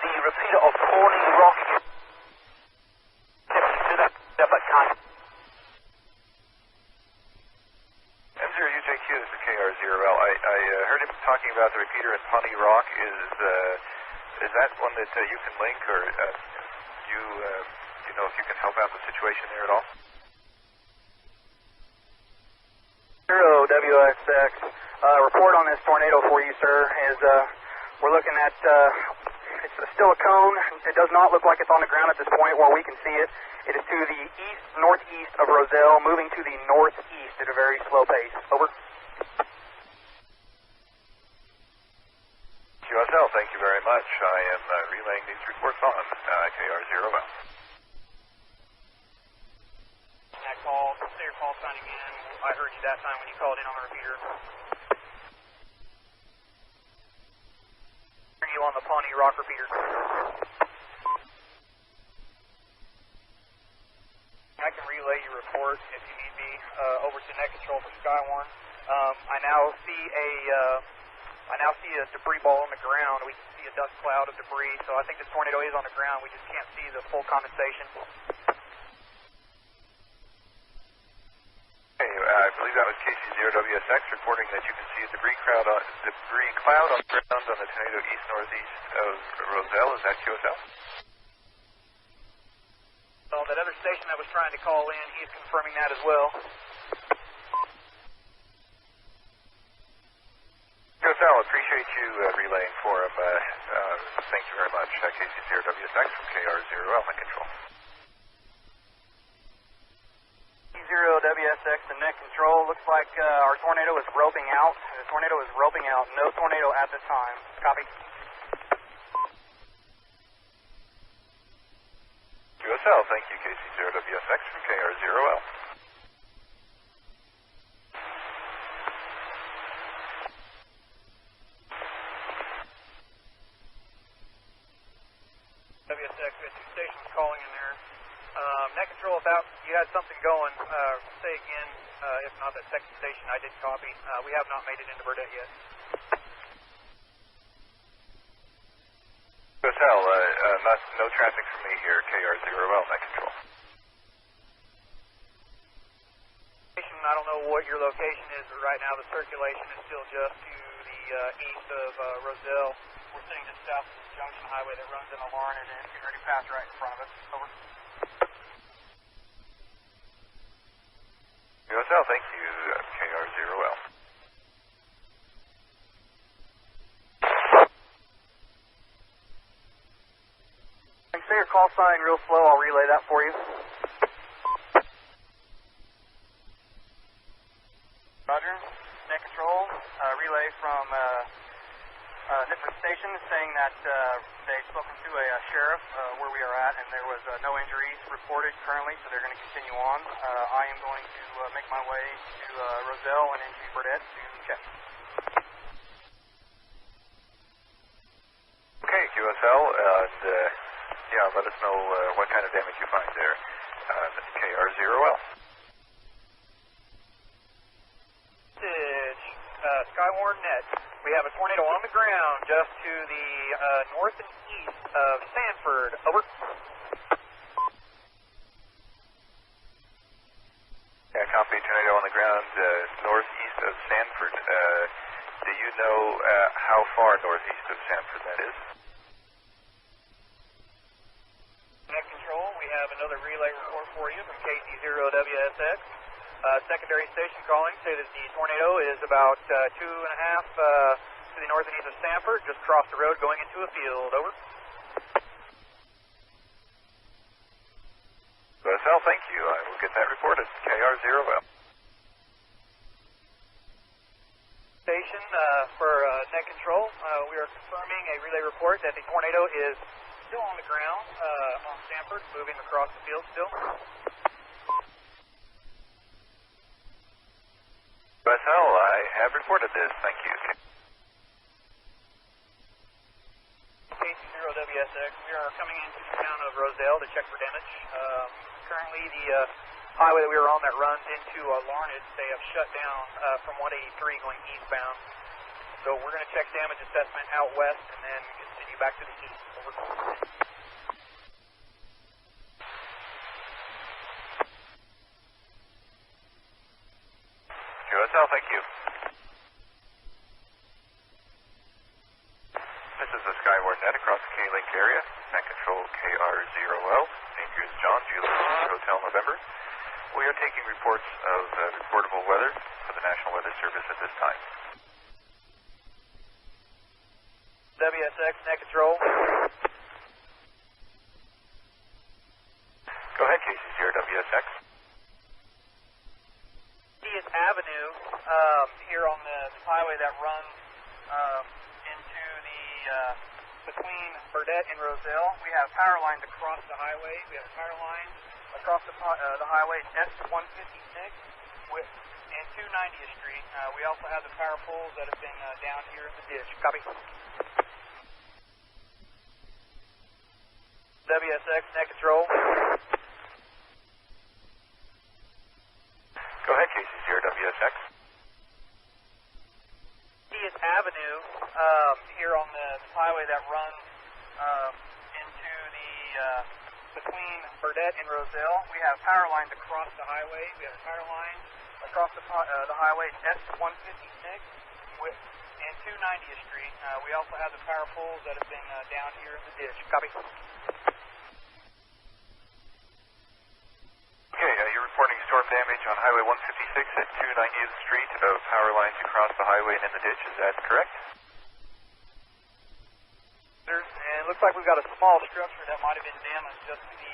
the repeater of Pony Rock is to that, but can't. M0UJQ, this is KR0L. I heard him talking about the repeater in Pawnee Rock. Is that one that you can link, or you know if you can help out the situation there at all? 0WSX. Report on this tornado for you, sir, is we're looking at, it's still a cone. It does not look like it's on the ground at this point where we can see it. It is to the northeast of Roselle, moving to the northeast at a very slow pace. Over. QSL, thank you very much. I am relaying these reports on KR0L. That call, say your call signing in. I heard you that time when you called in on the repeater. You on the Pawnee Rock repeater. I can relay your report if you need me over to net control for Skywarn. I now see a debris ball on the ground. We can see a dust cloud of debris, so I think the tornado is on the ground. We just can't see the full condensation. Okay, I believe that was KC0WSX reporting that you can see a debris cloud on the ground on the tornado east-northeast of Roselle. Is that QSL? So that other station that was trying to call in, he is confirming that as well. QSL, appreciate you relaying for him. Thank you very much. KC0WSX from KR0LNK control. 0WSX to net control. Looks like our tornado is roping out. The tornado is roping out. No tornado at this time. Copy. QSL, thank you. KC0WSX from KR0L. WSX, we had two stations calling in there. Net control, about you had something going. Say again, if not that second station, I did copy. We have not made it into Burdett yet. QSL, no traffic from me here. KR0LNK control. I don't know what your location is, but right now the circulation is still just to the east of Roselle. We're sitting just south of the junction highway that runs into Lauren, and it's getting ready to pass right in front of us. Over. QSL, thank you. KR0L. Say your call sign real slow. I'll relay that for you. Roger. Net control. Relay from different stations saying that they've spoken to a sheriff where we are at, and there was no injuries reported currently, so they're going to continue on. I am going to make my way to Roselle and into Burdett to check. Okay, QSL, and yeah, let us know what kind of damage you find there. KR0L. Skywarn Net. We have a tornado on the ground just to the north and east of Sanford. Over. Yeah, copy. Tornado on the ground northeast of Sanford. Do you know how far northeast of Sanford that is? Net control, we have another relay report for you from KC0WSX. Secondary station calling, say that the tornado is about 2.5 to the north and east of Sanford, just across the road going into a field. Over. That report is KR0L. Station for net control. We are confirming a relay report that the tornado is still on the ground on Stanford, moving across the field still. USL, I have reported this. Thank you. KC0WSX, we are coming into the town of Rosedale to check for damage. Currently, the highway that we were on that runs into Larned, they have shut down from 183 going eastbound. So we're going to check damage assessment out west and then continue back to the city. Over. QSL, thank you. This is the Skyward Net across the K-Link area. Net control KR0L. Name here is John, Juliet Hotel November. We are taking reports of reportable weather for the National Weather Service at this time. WSX, net control. Go ahead, KC0WSX. Avenue here on the highway that runs into the between Burdett and Roselle. We have power lines across the highway. We have power lines across the highway S156 and 290th Street. We also have the power poles that have been down here in the ditch. Copy. WSX, net control. Go ahead, KC0WSX. Avenue here on the highway that runs into the between Burdett and Roselle. We have power lines across the highway. We have power lines across the highway S156 and 290th Street. We also have the power poles that have been down here in the ditch. Copy. Okay, you're reporting storm damage on Highway 156 at 290th Street of power lines across the highway and in the ditch. Is that correct? And it looks like we've got a small structure that might have been damaged just to the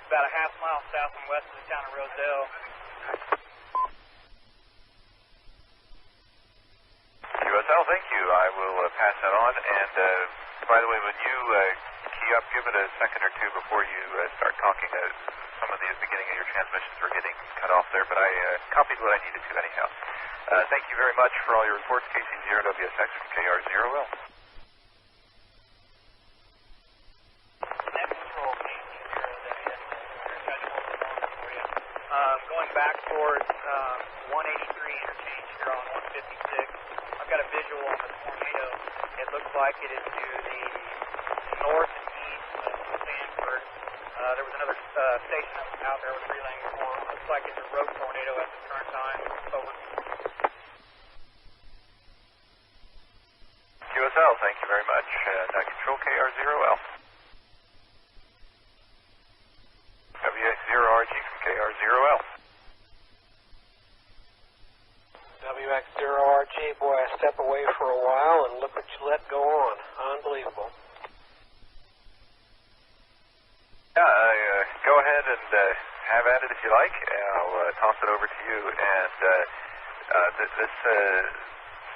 about a half mile south and west of the town of Rosedale. QSL, thank you. I will pass that on. And by the way, when you key up, give it a second or two before you start talking. Some of the beginning of your transmissions were getting cut off there, but I copied what I needed to anyhow. Thank you very much for all your reports. KC0WSX from KR0L. Going back towards 183 interchange here on 156. I've got a visual on the tornado. It looks like it is to the north and east of Stanford. There was another station that was out there with relaying before. Looks like it's a road tornado at the current time. Over. QSL, thank you very much. Net control KR0L. WX0RG from KR0L. WX0RG, boy, I step away for a while and look what you let go on. Unbelievable. Yeah, go ahead and have at it if you like. I'll toss it over to you. And this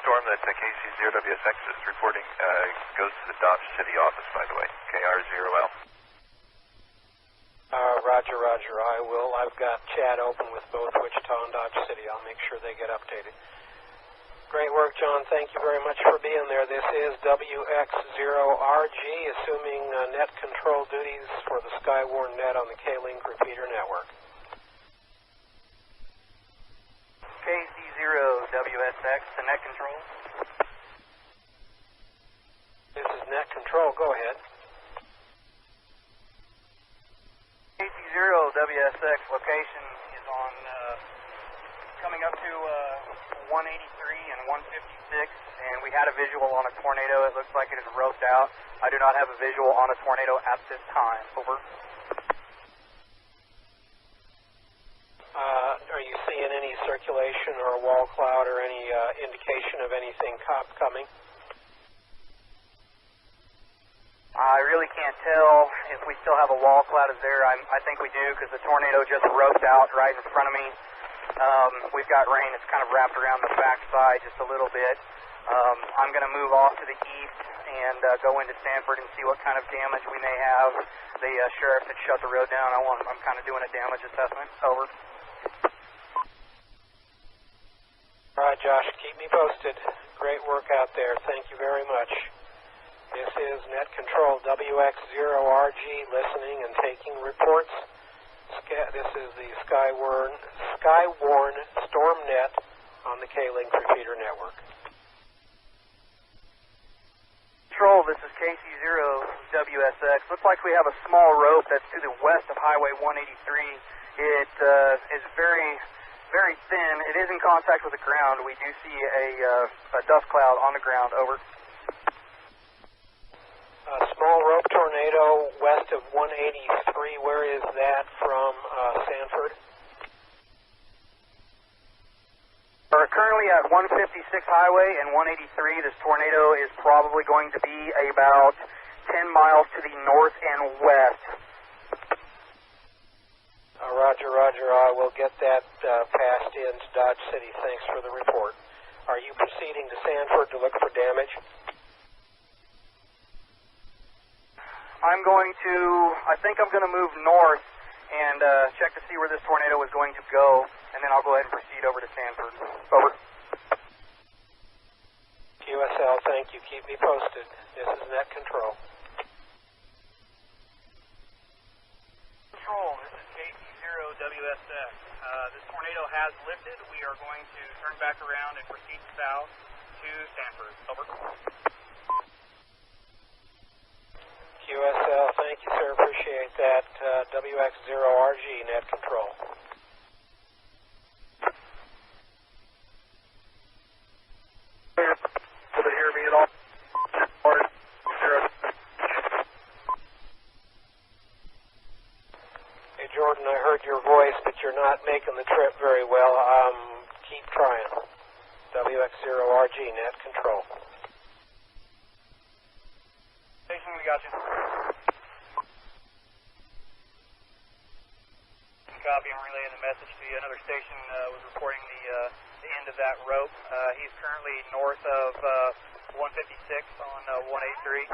storm that KC0WSX is reporting goes to the Dodge City office, by the way, KR0L. Roger, I will. I've got chat open with both Wichita and Dodge City. I'll make sure they get updated. Great work, John. Thank you very much for being there. This is WX0RG, assuming net control duties for the Skywarn net on the K-Link repeater network. KC0WSX, the net control. This is net control. Go ahead. KC0WSX location is on coming up to 183 and 156, and we had a visual on a tornado. It looks like it is roped out. I do not have a visual on a tornado at this time. Over. Are you seeing any circulation or a wall cloud or any indication of anything coming? I really can't tell if we still have a wall cloud there. I think we do because the tornado just roped out right in front of me. We've got rain that's kind of wrapped around the backside just a little bit. I'm going to move off to the east and go into Sanford and see what kind of damage we may have. The sheriff had shut the road down. I'm kind of doing a damage assessment. Over. All right, Josh, keep me posted. Great work out there. Thank you very much. This is Net Control WX0RG listening and taking reports. This is the Skywarn Storm Net on the K-Link repeater network. Control, this is KC0WSX. Looks like we have a small rope that's to the west of Highway 183. It is very, very thin. It is in contact with the ground. We do see a dust cloud on the ground. Over. A small rope tornado west of 183. Where is that from Sanford? We're currently at 156 Highway and 183. This tornado is probably going to be about 10 miles to the north and west. Roger, roger. I will get that passed in to Dodge City. Thanks for the report. Are you proceeding to Sanford to look for damage? I think I'm going to move north and check to see where this tornado is going to go, and then I'll go ahead and proceed over to Sanford. Over. QSL, thank you. Keep me posted. This is Net Control. Control, this is KC0WSX. This tornado has lifted. We are going to turn back around and proceed south to Sanford. Over. QSL, thank you, sir. Appreciate that. WX0RG, Net Control. Able to hear me at all? Hey, Jordan, I heard your voice, but you're not making the trip very well. Keep trying. WX0RG, Net Control. Station, we got you. Copy, I'm relaying the message to you. Another station was reporting the end of that rope. He's currently north of 156 on 183.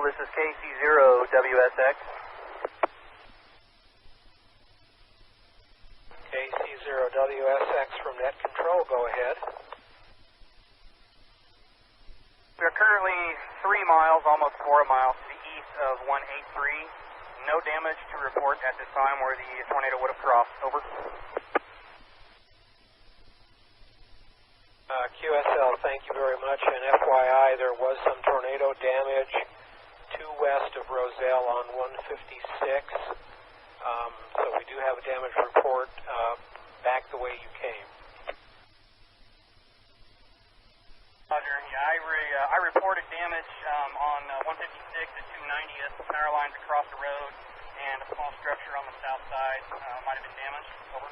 This is KC0WSX. KC0WSX from Net Control, go ahead. We're currently 3 miles, almost 4 miles to the east of 183. No damage to report at this time where the tornado would have crossed. Over. QSL, thank you very much. And FYI, there was some tornado damage to west of Roselle on 156. So we do have a damage report back the way you came. Roger. Yeah, I reported damage on 156 at 290th. Power lines across the road and a small structure on the south side might have been damaged. Over.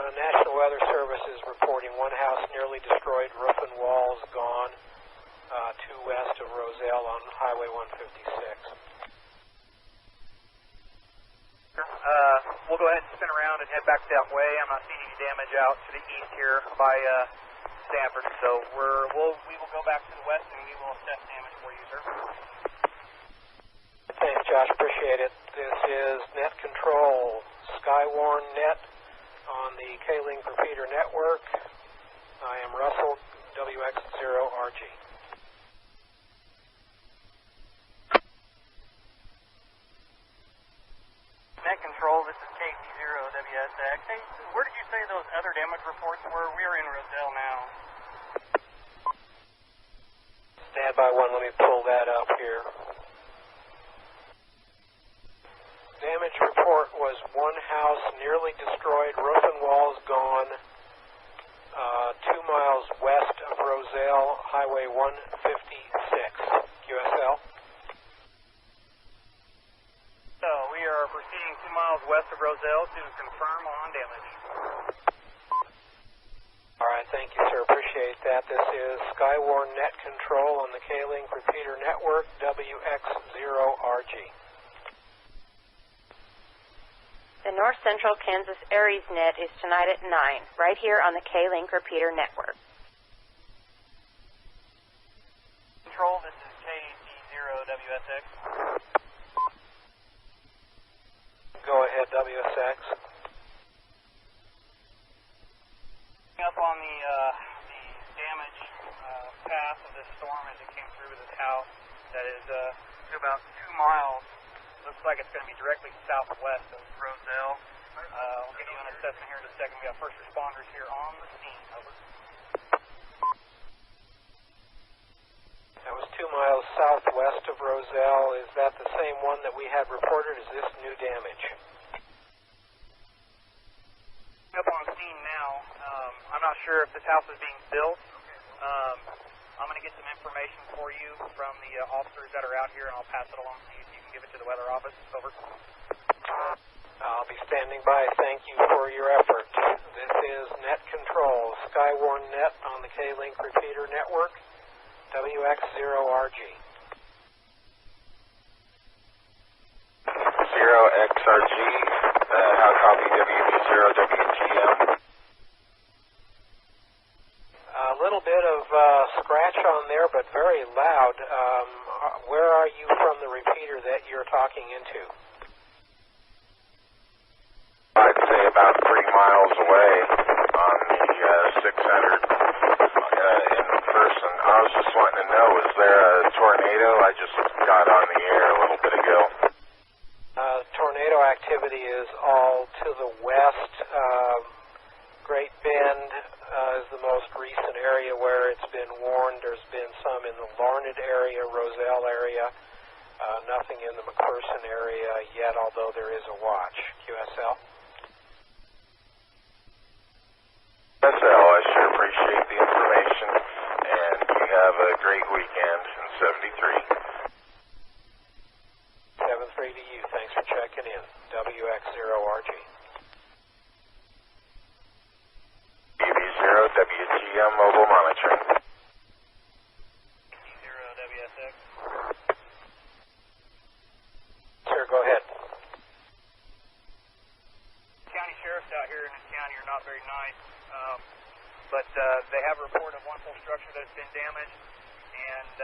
The National Weather Service is reporting one house nearly destroyed, roof and walls gone, to west of Roselle on Highway 156. We'll go ahead and spin around and head back that way. I'm not seeing any damage out to the east here by Sanford, so we will go back to the west and we will assess damage for you, sir. Thanks, Josh. Appreciate it. This is Net Control, Skywarn Net on the K-Link repeater network. I am Russell, WX0RG. Net Control, this is KC0WSX. Hey, where did you say those other damage reports were? We're in Roselle now. Stand by one, let me pull that up here. Damage report was one house nearly destroyed, roof and walls gone, 2 miles west of Roselle, Highway 156. QSL? proceeding 2 miles west of Roselle to confirm on damage. All right, thank you, sir. Appreciate that. This is Skywarn Net Control on the K-Link repeater network, WX0RG. The North Central Kansas Aries net is tonight at 9, right here on the K-Link repeater network. Control, this is KS0WSX. Go ahead, WSX. Up on the damage path of this storm as it came through this house that is about 2 miles. Looks like it's going to be directly southwest of Roselle. I'll give you an assessment here in a second. We got first responders here on the scene. Over. That was 2 miles southwest of Roselle. Is that the same one that we had reported? Is this new damage? Up on scene now. I'm not sure if this house is being built. I'm going to get some information for you from the officers that are out here, and I'll pass it along to you so you can give it to the weather office. Over. I'll be standing by. Thank you for your effort. This is Net Control, Skywarn Net on the K-Link repeater network, WX0RG. 0XRG, how copy WB0WGM? A little bit of scratch on there, but very loud. Where are you from the repeater that you're talking into? I'd say about 3 miles away on the 600 in person. I was just wanting to know, is there a tornado? I just got on the air a little bit ago. Tornado activity is all to the west. Great Bend is the most recent area where it's been warned. There's been some in the Larned area, Roselle area. Nothing in the McPherson area yet, although there is a watch. QSL? QSL, I sure appreciate the information, and you have a great weekend in 73. 7-3 to you. Thanks for checking in. WX0RG. BB0WGM mobile monitoring. KS0WSX. Sir, go ahead. County sheriffs out here in this county are not very nice, but they have a report of one full structure that's been damaged, and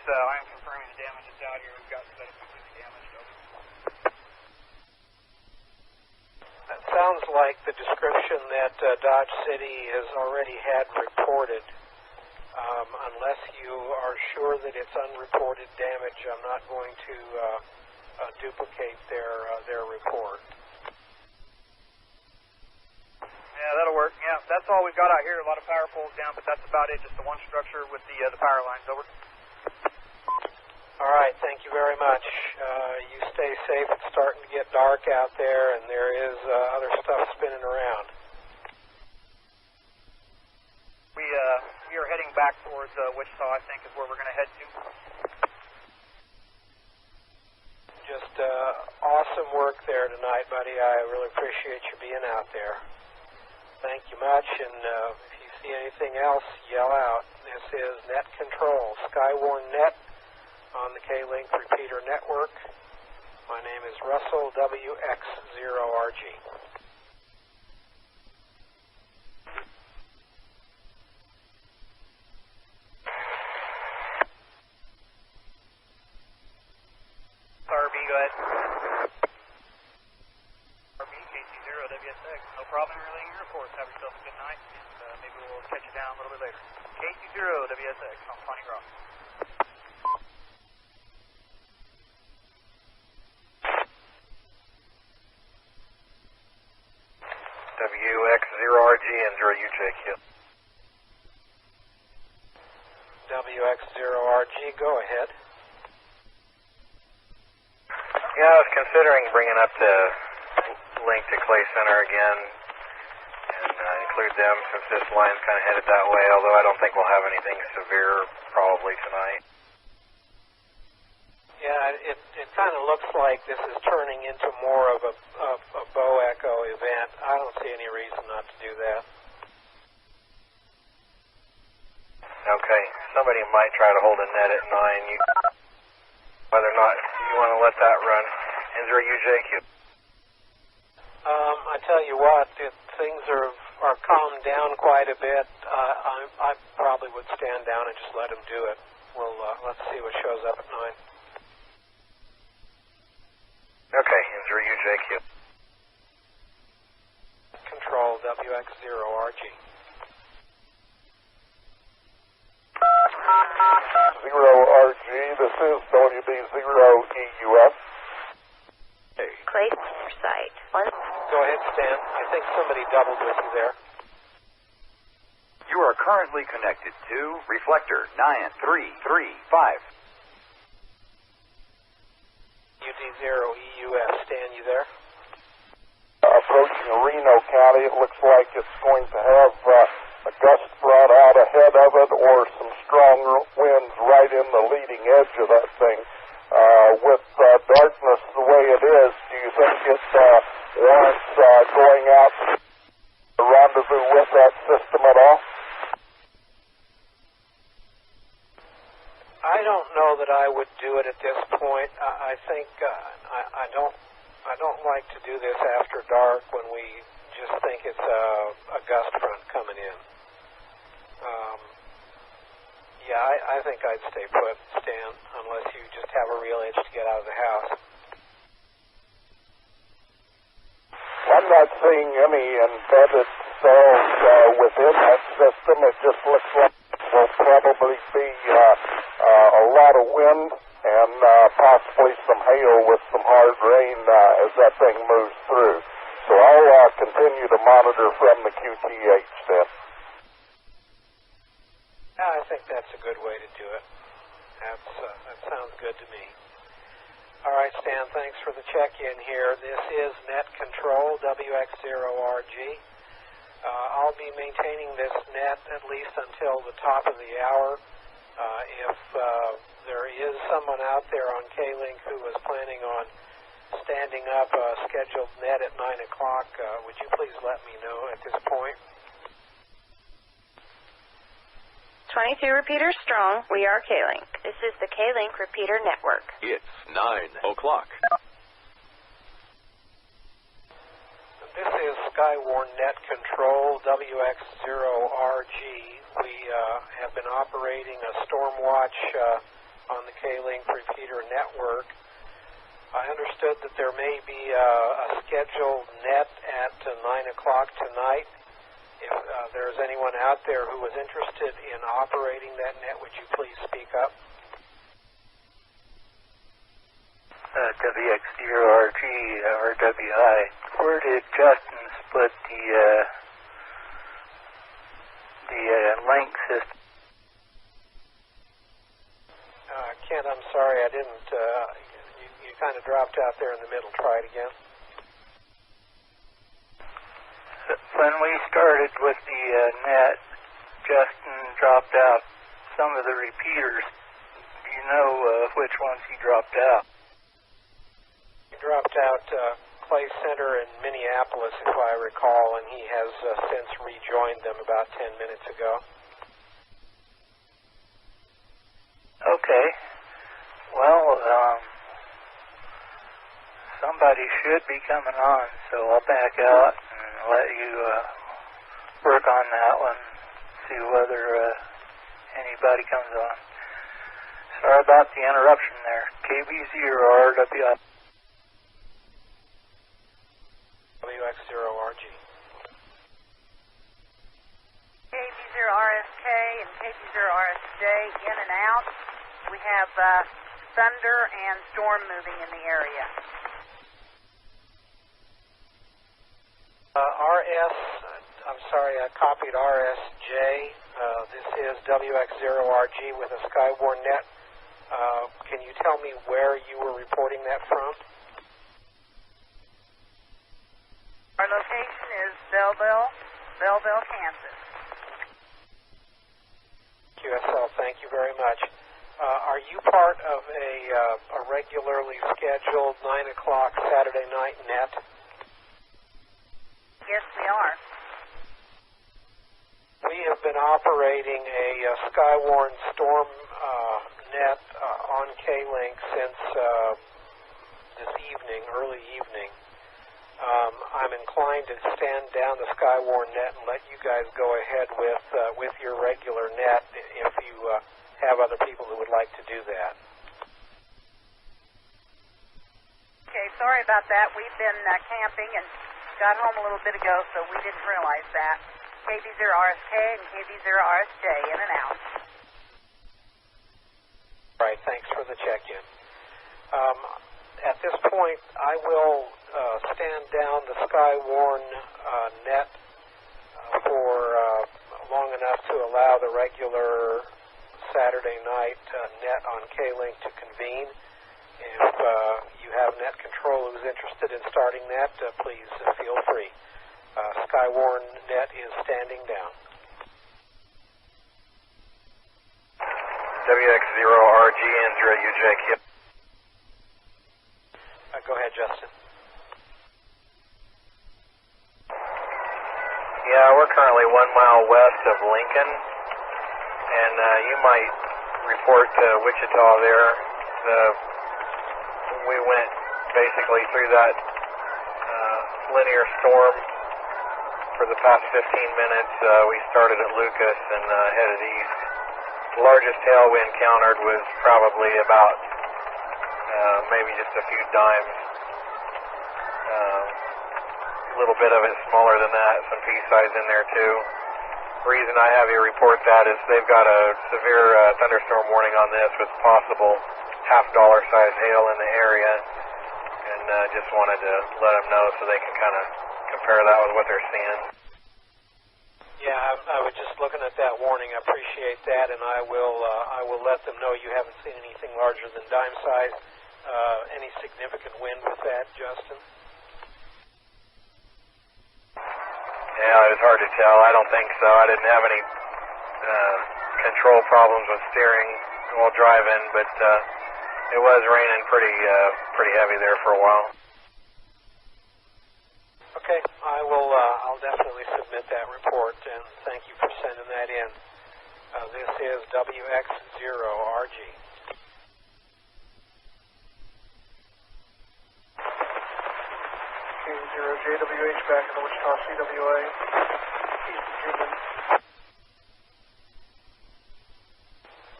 I am confirming the damage is out here. We've got that it's completely damaged. Over. That sounds like the description that Dodge City has already had reported. Unless you are sure that it's unreported damage, I'm not going to duplicate their report. Yeah, that'll work. Yeah, that's all we've got out here. A lot of power poles down, but that's about it. Just the one structure with the power lines. Over. All right, thank you very much. You stay safe. It's starting to get dark out there, and there is other stuff spinning around. We are heading back towards Wichita, I think, is where we're going to head to. Just awesome work there tonight, buddy. I really appreciate you being out there. Thank you much, and if you see anything else, yell out. This is Net Control, Skywarn Net on the K-Link repeater network. My name is Russell, WX0RG. RB, go ahead. RB, KC0WSX. No problem in relaying your reports. Have yourself a good night, and maybe we'll catch you down a little bit later. KC0WSX on Pawnee Rock. WX0RG and 0UJQ. WX0RG, go ahead. Yeah, I was considering bringing up the link to Clay Center again and include them since this line's kind of headed that way, although I don't think we'll have anything severe probably tonight. Yeah, it kind of looks like this is turning into more of a bow echo event. I don't see any reason not to do that. Okay, somebody might try to hold a net at 9. Whether or not you want to let that run. Enter UJQ. I tell you what, if things are calmed down quite a bit, I probably would stand down and just let him do it. We'll let's see what shows up at 9. Okay, enter UJQ. Control WX0RG. 0RG, this is WB0EUF. Clay site. Go ahead, Stan. I think somebody doubled with you there. You are currently connected to Reflector 9335. UD0EUF. Stan, you there? Approaching Reno County, it looks like it's going to have a gust brought out ahead of it or some strong winds right in the leading edge of that thing. With darkness the way it is, do you think it warrants going out to rendezvous with that system at all? I don't know that I would do it at this point. I think I don't like to do this after dark when we just think it's a gust front coming in. Yeah, I think I'd stay put, Stan, unless you just have a real itch to get out of the house. I'm not seeing any embedded cells within that system. It just looks like it will probably be a lot of wind and possibly some hail with some hard rain as that thing moves through. So I'll continue to monitor from the QTH then. I think that's a good way to do it. That sounds good to me. All right, Stan, thanks for the check-in here. This is Net Control, WX0RG. I'll be maintaining this net at least until the top of the hour. If there is someone out there on K-Link who was planning on standing up a scheduled net at 9 o'clock, would you please let me know at this point? 22 repeaters strong. We are K-Link. This is the K-Link repeater network. It's 9 o'clock. This is Skywarn Net Control, WX0RG. We have been operating a storm watch on the K-Link repeater network. I understood that there may be a scheduled net at 9 o'clock tonight. If there's anyone out there who was interested in operating that net, would you please speak up? WX0RG, RWI. Where did Justin split the link system? Kent, I'm sorry, I didn't. You kind of dropped out there in the middle. Try it again. When we started with the net, Justin dropped out some of the repeaters. Do you know which ones he dropped out? He dropped out Clay Center in Minneapolis, if I recall, and he has since rejoined them about 10 minutes ago. Okay. Well, somebody should be coming on, so I'll back out and let you work on that one, see whether anybody comes on. Sorry about the interruption there. KB0RWI. WX0RG. KB0RSK and KB0RSJ in and out. We have thunder and storm moving in the area. I'm sorry, I copied RSJ. This is WX0RG with a Skywarn net. Can you tell me where you were reporting that from? Our location is Belleville, Kansas. QSL, thank you very much. Are you part of a regularly scheduled 9 o'clock Saturday night net? Yes, we are. We have been operating a Skywarn Storm net on K-Link since this evening, early evening. I'm inclined to stand down the Skywarn net and let you guys go ahead with your regular net if you have other people who would like to do that. Okay, sorry about that. We've been camping and got home a little bit ago, so we didn't realize that. KB0RSK and KB0RSJ in and out. Right, thanks for the check-in. At this point, I will stand down the Skywarn net for long enough to allow the regular Saturday night net on K-Link to convene. If you have net control who's interested in starting that, please feel free. Skywarn net is standing down. WX0RG and 0UJQ. Go ahead, Justin. Yeah, we're currently 1 mile west of Lincoln, and you might report to Wichita there. We went basically through that linear storm for the past 15 minutes. We started at Lucas and headed east. The largest hail we encountered was probably about maybe just a few dimes. A little bit of it smaller than that, some pea-size in there too. The reason I have you report that is they've got a severe thunderstorm warning on this with possible half-dollar size hail in the area, and just wanted to let them know so they can kind of compare that with what they're seeing. Yeah, I was just looking at that warning. I appreciate that, and I will let them know you haven't seen anything larger than dime size. Any significant wind with that, Justin? Yeah, it's hard to tell. I don't think so. I didn't have any control problems with steering while driving, but it was raining pretty heavy there for a while. Okay, I'll definitely submit that report, and thank you for sending that in. This is WX0RG. K0JWH back in the Wichita CWA.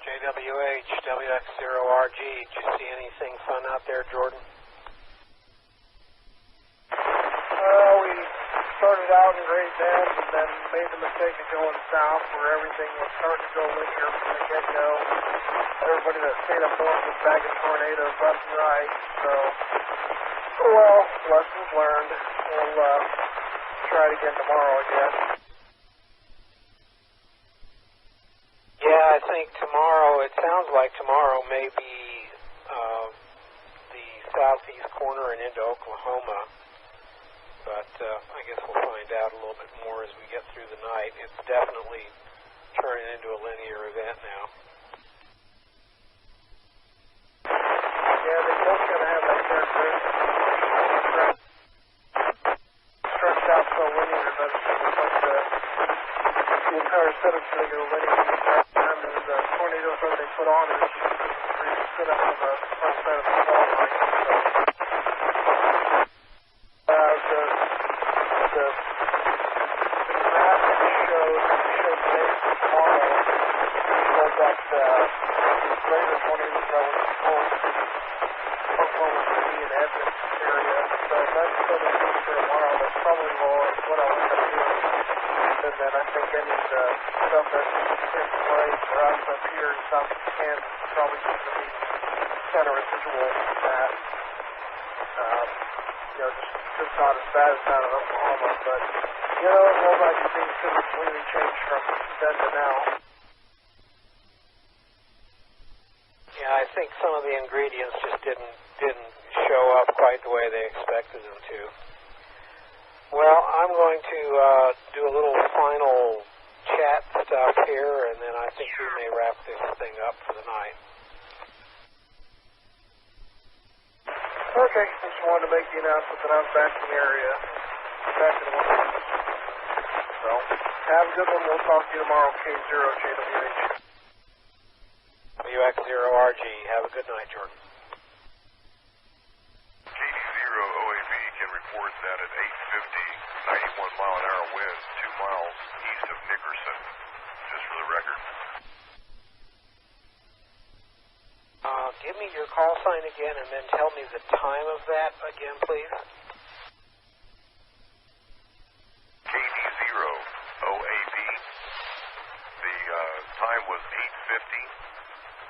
JWH, WX0RG. Did you see anything fun out there, Jordan? We started out in Great Bend and then made the mistake of going south where everything was starting to go linear from the get-go. Everybody that stayed up north was bagging tornadoes left and right, so, well, lessons learned. We'll try it again tomorrow, I guess. Yeah, I think tomorrow, it sounds like tomorrow may be the southeast corner and into Oklahoma. But I guess we'll find out a little bit more as we get through the night. It's definitely turning into a linear event now. Yeah, they both going to have that characteristic. Stretched out so linear that it's like the entire set of going to go linear. And the tornadoes that they put on is set up on the front side of the fault line. The map showed today for tomorrow showed that greater tornadoes that was close Oklahoma City and Edmond area. So that's still the case for tomorrow. That's probably what I'll end up doing. And then I think any of the stuff that's in play for us up here in South Kansas is probably going to be kind of residual from that. Just not as bad as down in Oklahoma, but it looks like things could have completely changed from then to now. Yeah, I think some of the ingredients just didn't show up quite the way they expected them to. Well, I'm going to do a little final chat stuff here, and then I think we may wrap this thing up for the night. Okay, just wanted to make the announcement that I'm back in the area. Back in the morning. So, have a good one. We'll talk to you tomorrow, K0JWH. WX0RG. Have a good night, Jordan. KD0OAB can report that at 8:50, 91-mile-an-hour winds 2 miles east of Nickerson. Just for the record. Give me your call sign again and then tell me the time of that again, please. KD0OAB. The time was 8:50.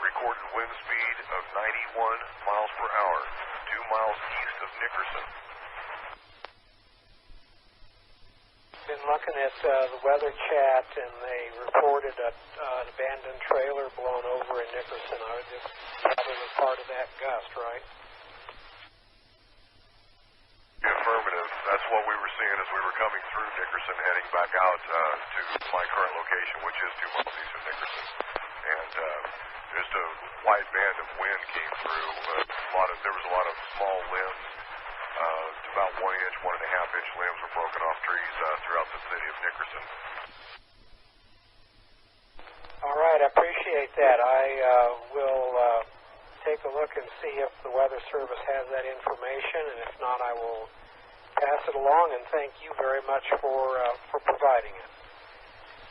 Recorded wind speed of 91 miles per hour, 2 miles east of Nickerson. Been looking at the weather chat, and they reported an abandoned trailer blown over in Nickerson. I was just probably was part of that gust, right? Affirmative. That's what we were seeing as we were coming through Nickerson, heading back out to my current location, which is 2 miles east of Nickerson. And just a wide band of wind came through. There was a lot of small limbs. About 1 inch, 1.5 inch limbs were broken off trees throughout the city of Nickerson. All right, I appreciate that. I will take a look and see if the Weather Service has that information, and if not, I will pass it along, and thank you very much for providing it.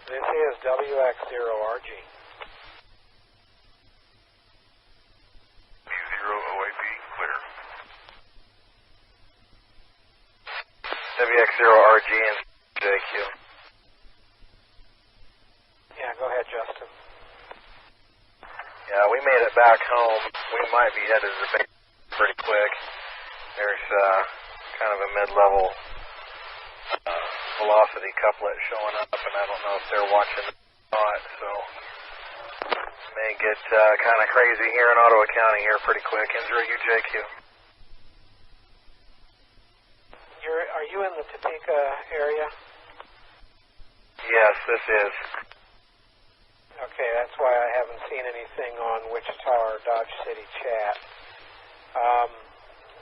This is WX0RG. K0OAB, clear. WX0RG and JQ. Yeah, go ahead, Justin. Yeah, we made it back home. We might be headed to the base pretty quick. There's kind of a mid-level velocity couplet showing up, and I don't know if they're watching it or not, so may get kind of crazy here in Ottawa County here pretty quick. Andrew, UJQ. Are you in the Topeka area? Yes, this is. Okay, that's why I haven't seen anything on Wichita or Dodge City chat.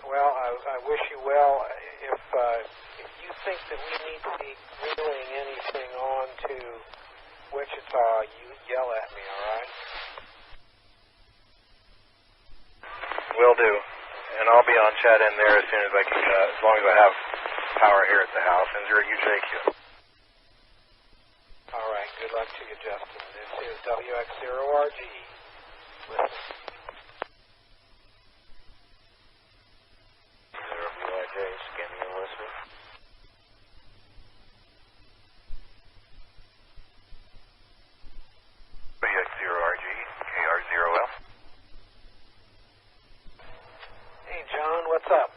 Well, I wish you well. If you think that we need to be relaying anything on to Wichita, you yell at me, all right? Will do. And I'll be on chat in there as soon as I can, as long as I have power here at the house. And 0UJQ. All right, good luck to you, Justin. This is WX0RG. Listen. 0BIJ, scanning and listening. WX0RG, KR0L. Hey, John, what's up?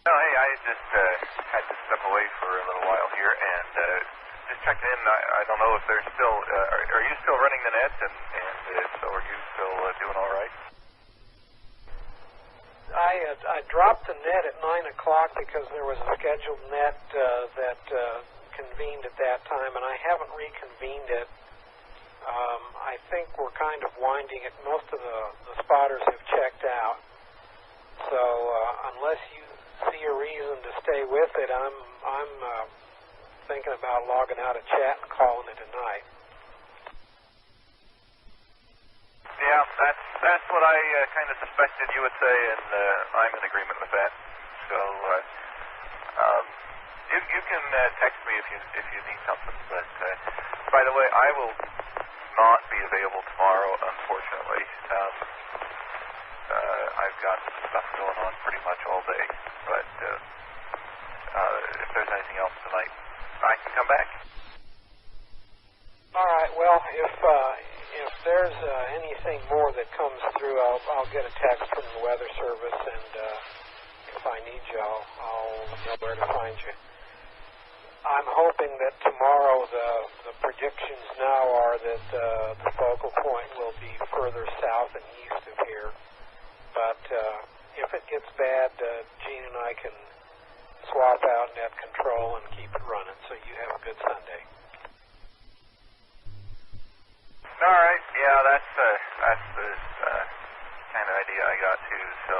No, hey, I just had to step away for a little while here and just checked in. I don't know if they're still, are you still running the net, and so are you still doing all right? I dropped the net at 9 o'clock because there was a scheduled net that convened at that time, and I haven't reconvened it. I think we're kind of winding it. Most of the spotters have checked out. So unless you see a reason to stay with it, I'm thinking about logging out of chat and calling it a night. Yeah, that's what I kind of suspected you would say, and I'm in agreement with that. So you can text me if you need something. But by the way, I will not be available tomorrow, unfortunately. I've got stuff going on pretty much all day. But if there's anything else tonight, I can come back. All right. Well, if there's anything more that comes through, I'll get a text from the Weather Service, and if I need you, I'll know where to find you. I'm hoping that tomorrow the predictions now are that the focal point will be further south and east of here. But if it gets bad, Gene and I can swap out net control and keep it running. So you have a good Sunday. All right. Yeah, that's the kind of idea I got too. So,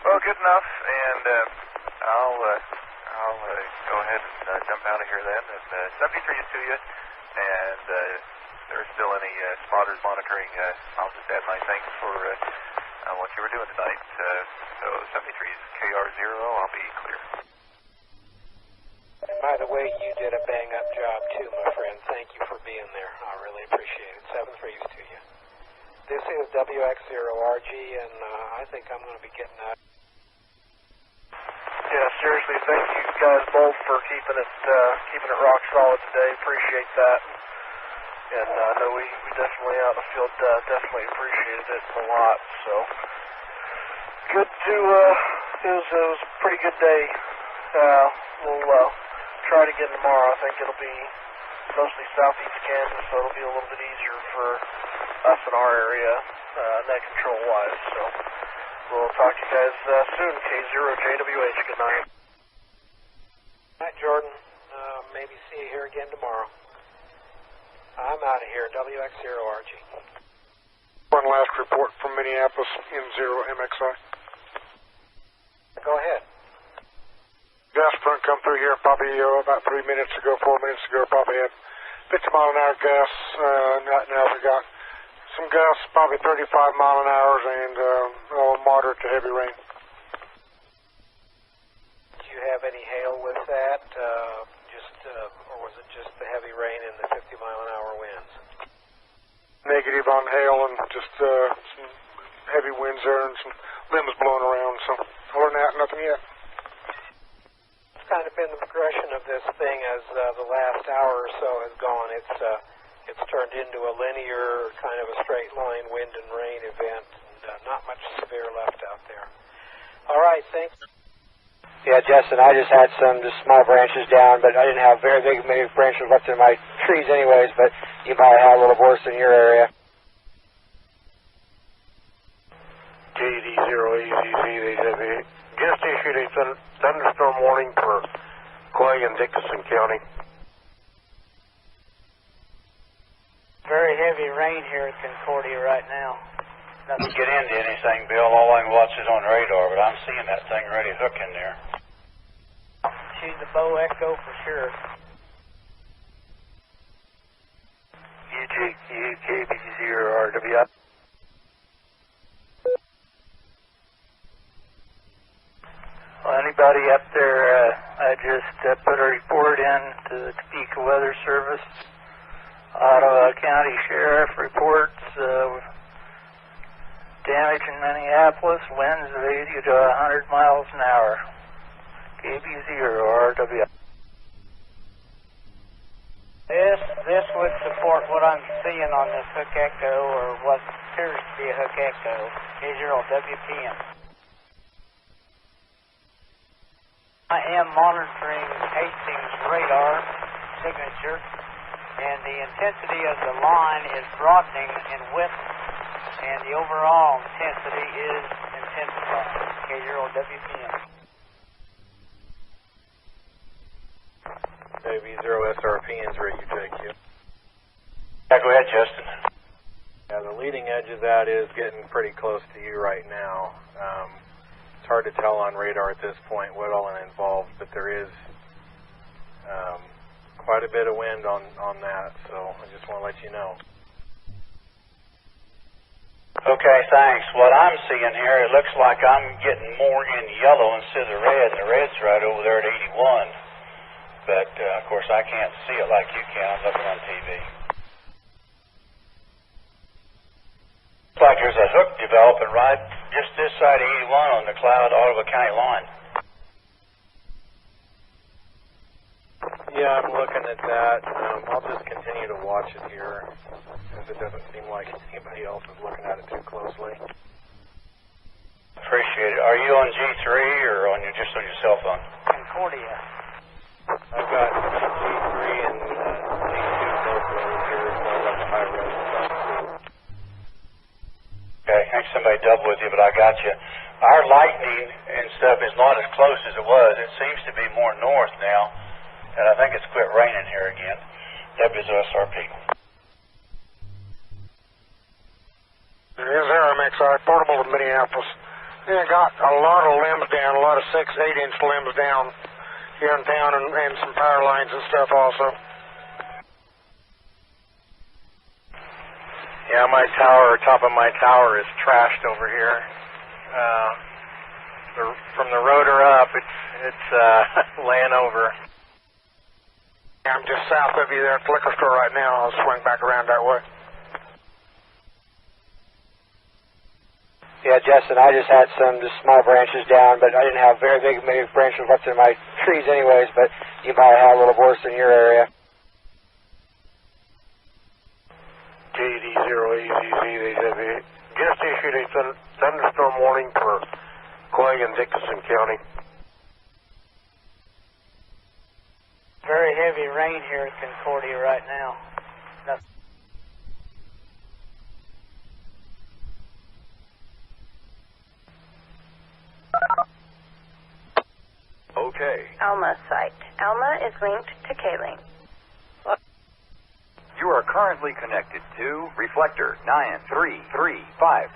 well, good enough, and I'll go ahead and jump out of here then. And 73 is to you, and there's still any spotters monitoring. I'll just add my thanks for what you were doing tonight. So 73 is KR0. I'll be clear. And by the way, you did a bang-up job too, my friend. Thank you for being there. I really appreciate it. 73s to you. This is WX0RG, and I think I'm going to be getting out. Yeah, seriously, thank you guys both for keeping it rock solid today. Appreciate that. And I know we definitely out in the field definitely appreciated it a lot. So good to it was a pretty good day. We'll try to get in tomorrow. I think it'll be mostly southeast Kansas, so it'll be a little bit easier for us in our area, net control wise. So we'll talk to you guys soon. K0JWH. Good night. Good night, Jordan. Maybe see you here again tomorrow. I'm out of here. WX0RG. One last report from Minneapolis in 0MXI. Go ahead. Gas front come through here probably about 4 minutes ago, probably had 50 mile an hour gas. Right now we got some gas, probably 35 mile an hour, and moderate to heavy rain. Do you have any hail with that? Or was it just the heavy rain and the 50 mile an hour winds? Negative on hail and just some heavy winds there and some limbs blowing around. So other than that, nothing yet. It's kind of been the progression of this thing as the last hour or so has gone. It's turned into a linear, kind of a straight line wind and rain event, and not much severe left out there. All right, thanks. Yeah, Justin, I just had some just small branches down, but I didn't have very many branches left in my trees anyways, but you probably have a little worse in your area. KD0AZZ, just issued a thunderstorm warning for Clay and Dickinson County. Very heavy rain here at Concordia right now. Nothing to get into anything, Bill. All I can watch is on radar, but I'm seeing that thing ready to hook in there. She's a Bow Echo for sure. UKB0RW. Well, anybody up there, I just put a report in to the Topeka Weather Service. Ottawa County Sheriff reports damage in Minneapolis, winds of 80 to 100 miles an hour. KB0RW. This would support what I'm seeing on this hook echo, or what appears to be a hook echo, K0WPM. I am monitoring Hastings radar signature, and the intensity of the line is broadening in width, and the overall intensity is intensifying, K0WPM. WV0SRPN's ready to take you. Yeah, go ahead, Justin. Yeah, the leading edge of that is getting pretty close to you right now. It's hard to tell on radar at this point what all it involves, but there is quite a bit of wind on that, so I just want to let you know. Okay, thanks. What I'm seeing here, it looks like I'm getting more in yellow instead of red, and the red's right over there at 81. But, of course, I can't see it like you can. I'm looking on TV. Looks like there's a hook developing right just this side of 81 on the Cloud-Ottawa County line. Yeah, I'm looking at that. I'll just continue to watch it here, because it doesn't seem like anybody else is looking at it too closely. Appreciate it. Are you on G3 or just on your cell phone? Concordia. I've got G3 and G2 both rows here, so I've got the high roads stuff too. Okay, I think somebody doubled with you, but I got you. Our lightning and stuff is not as close as it was. It seems to be more north now, and I think it's quit raining here again. WSRP. Is there a RMXI, portable to Minneapolis. Yeah, got a lot of limbs down, a lot of 6, 8-inch limbs down here in town, and some power lines and stuff also. Yeah, my tower, top of my tower is trashed over here. From the rotor up, it's laying over. Yeah, I'm just south of you there at the liquor store right now. I'll swing back around that way. Yeah, Justin, I just had some just small branches down, but I didn't have very many branches left in my trees anyways, but you probably have a little worse in your area. KD0AZZ, just issued a thunderstorm warning for Clay and Dickinson County. Very heavy rain here at Concordia right now. Okay. Alma site. Alma is linked to K-Link. You are currently connected to Reflector 9335.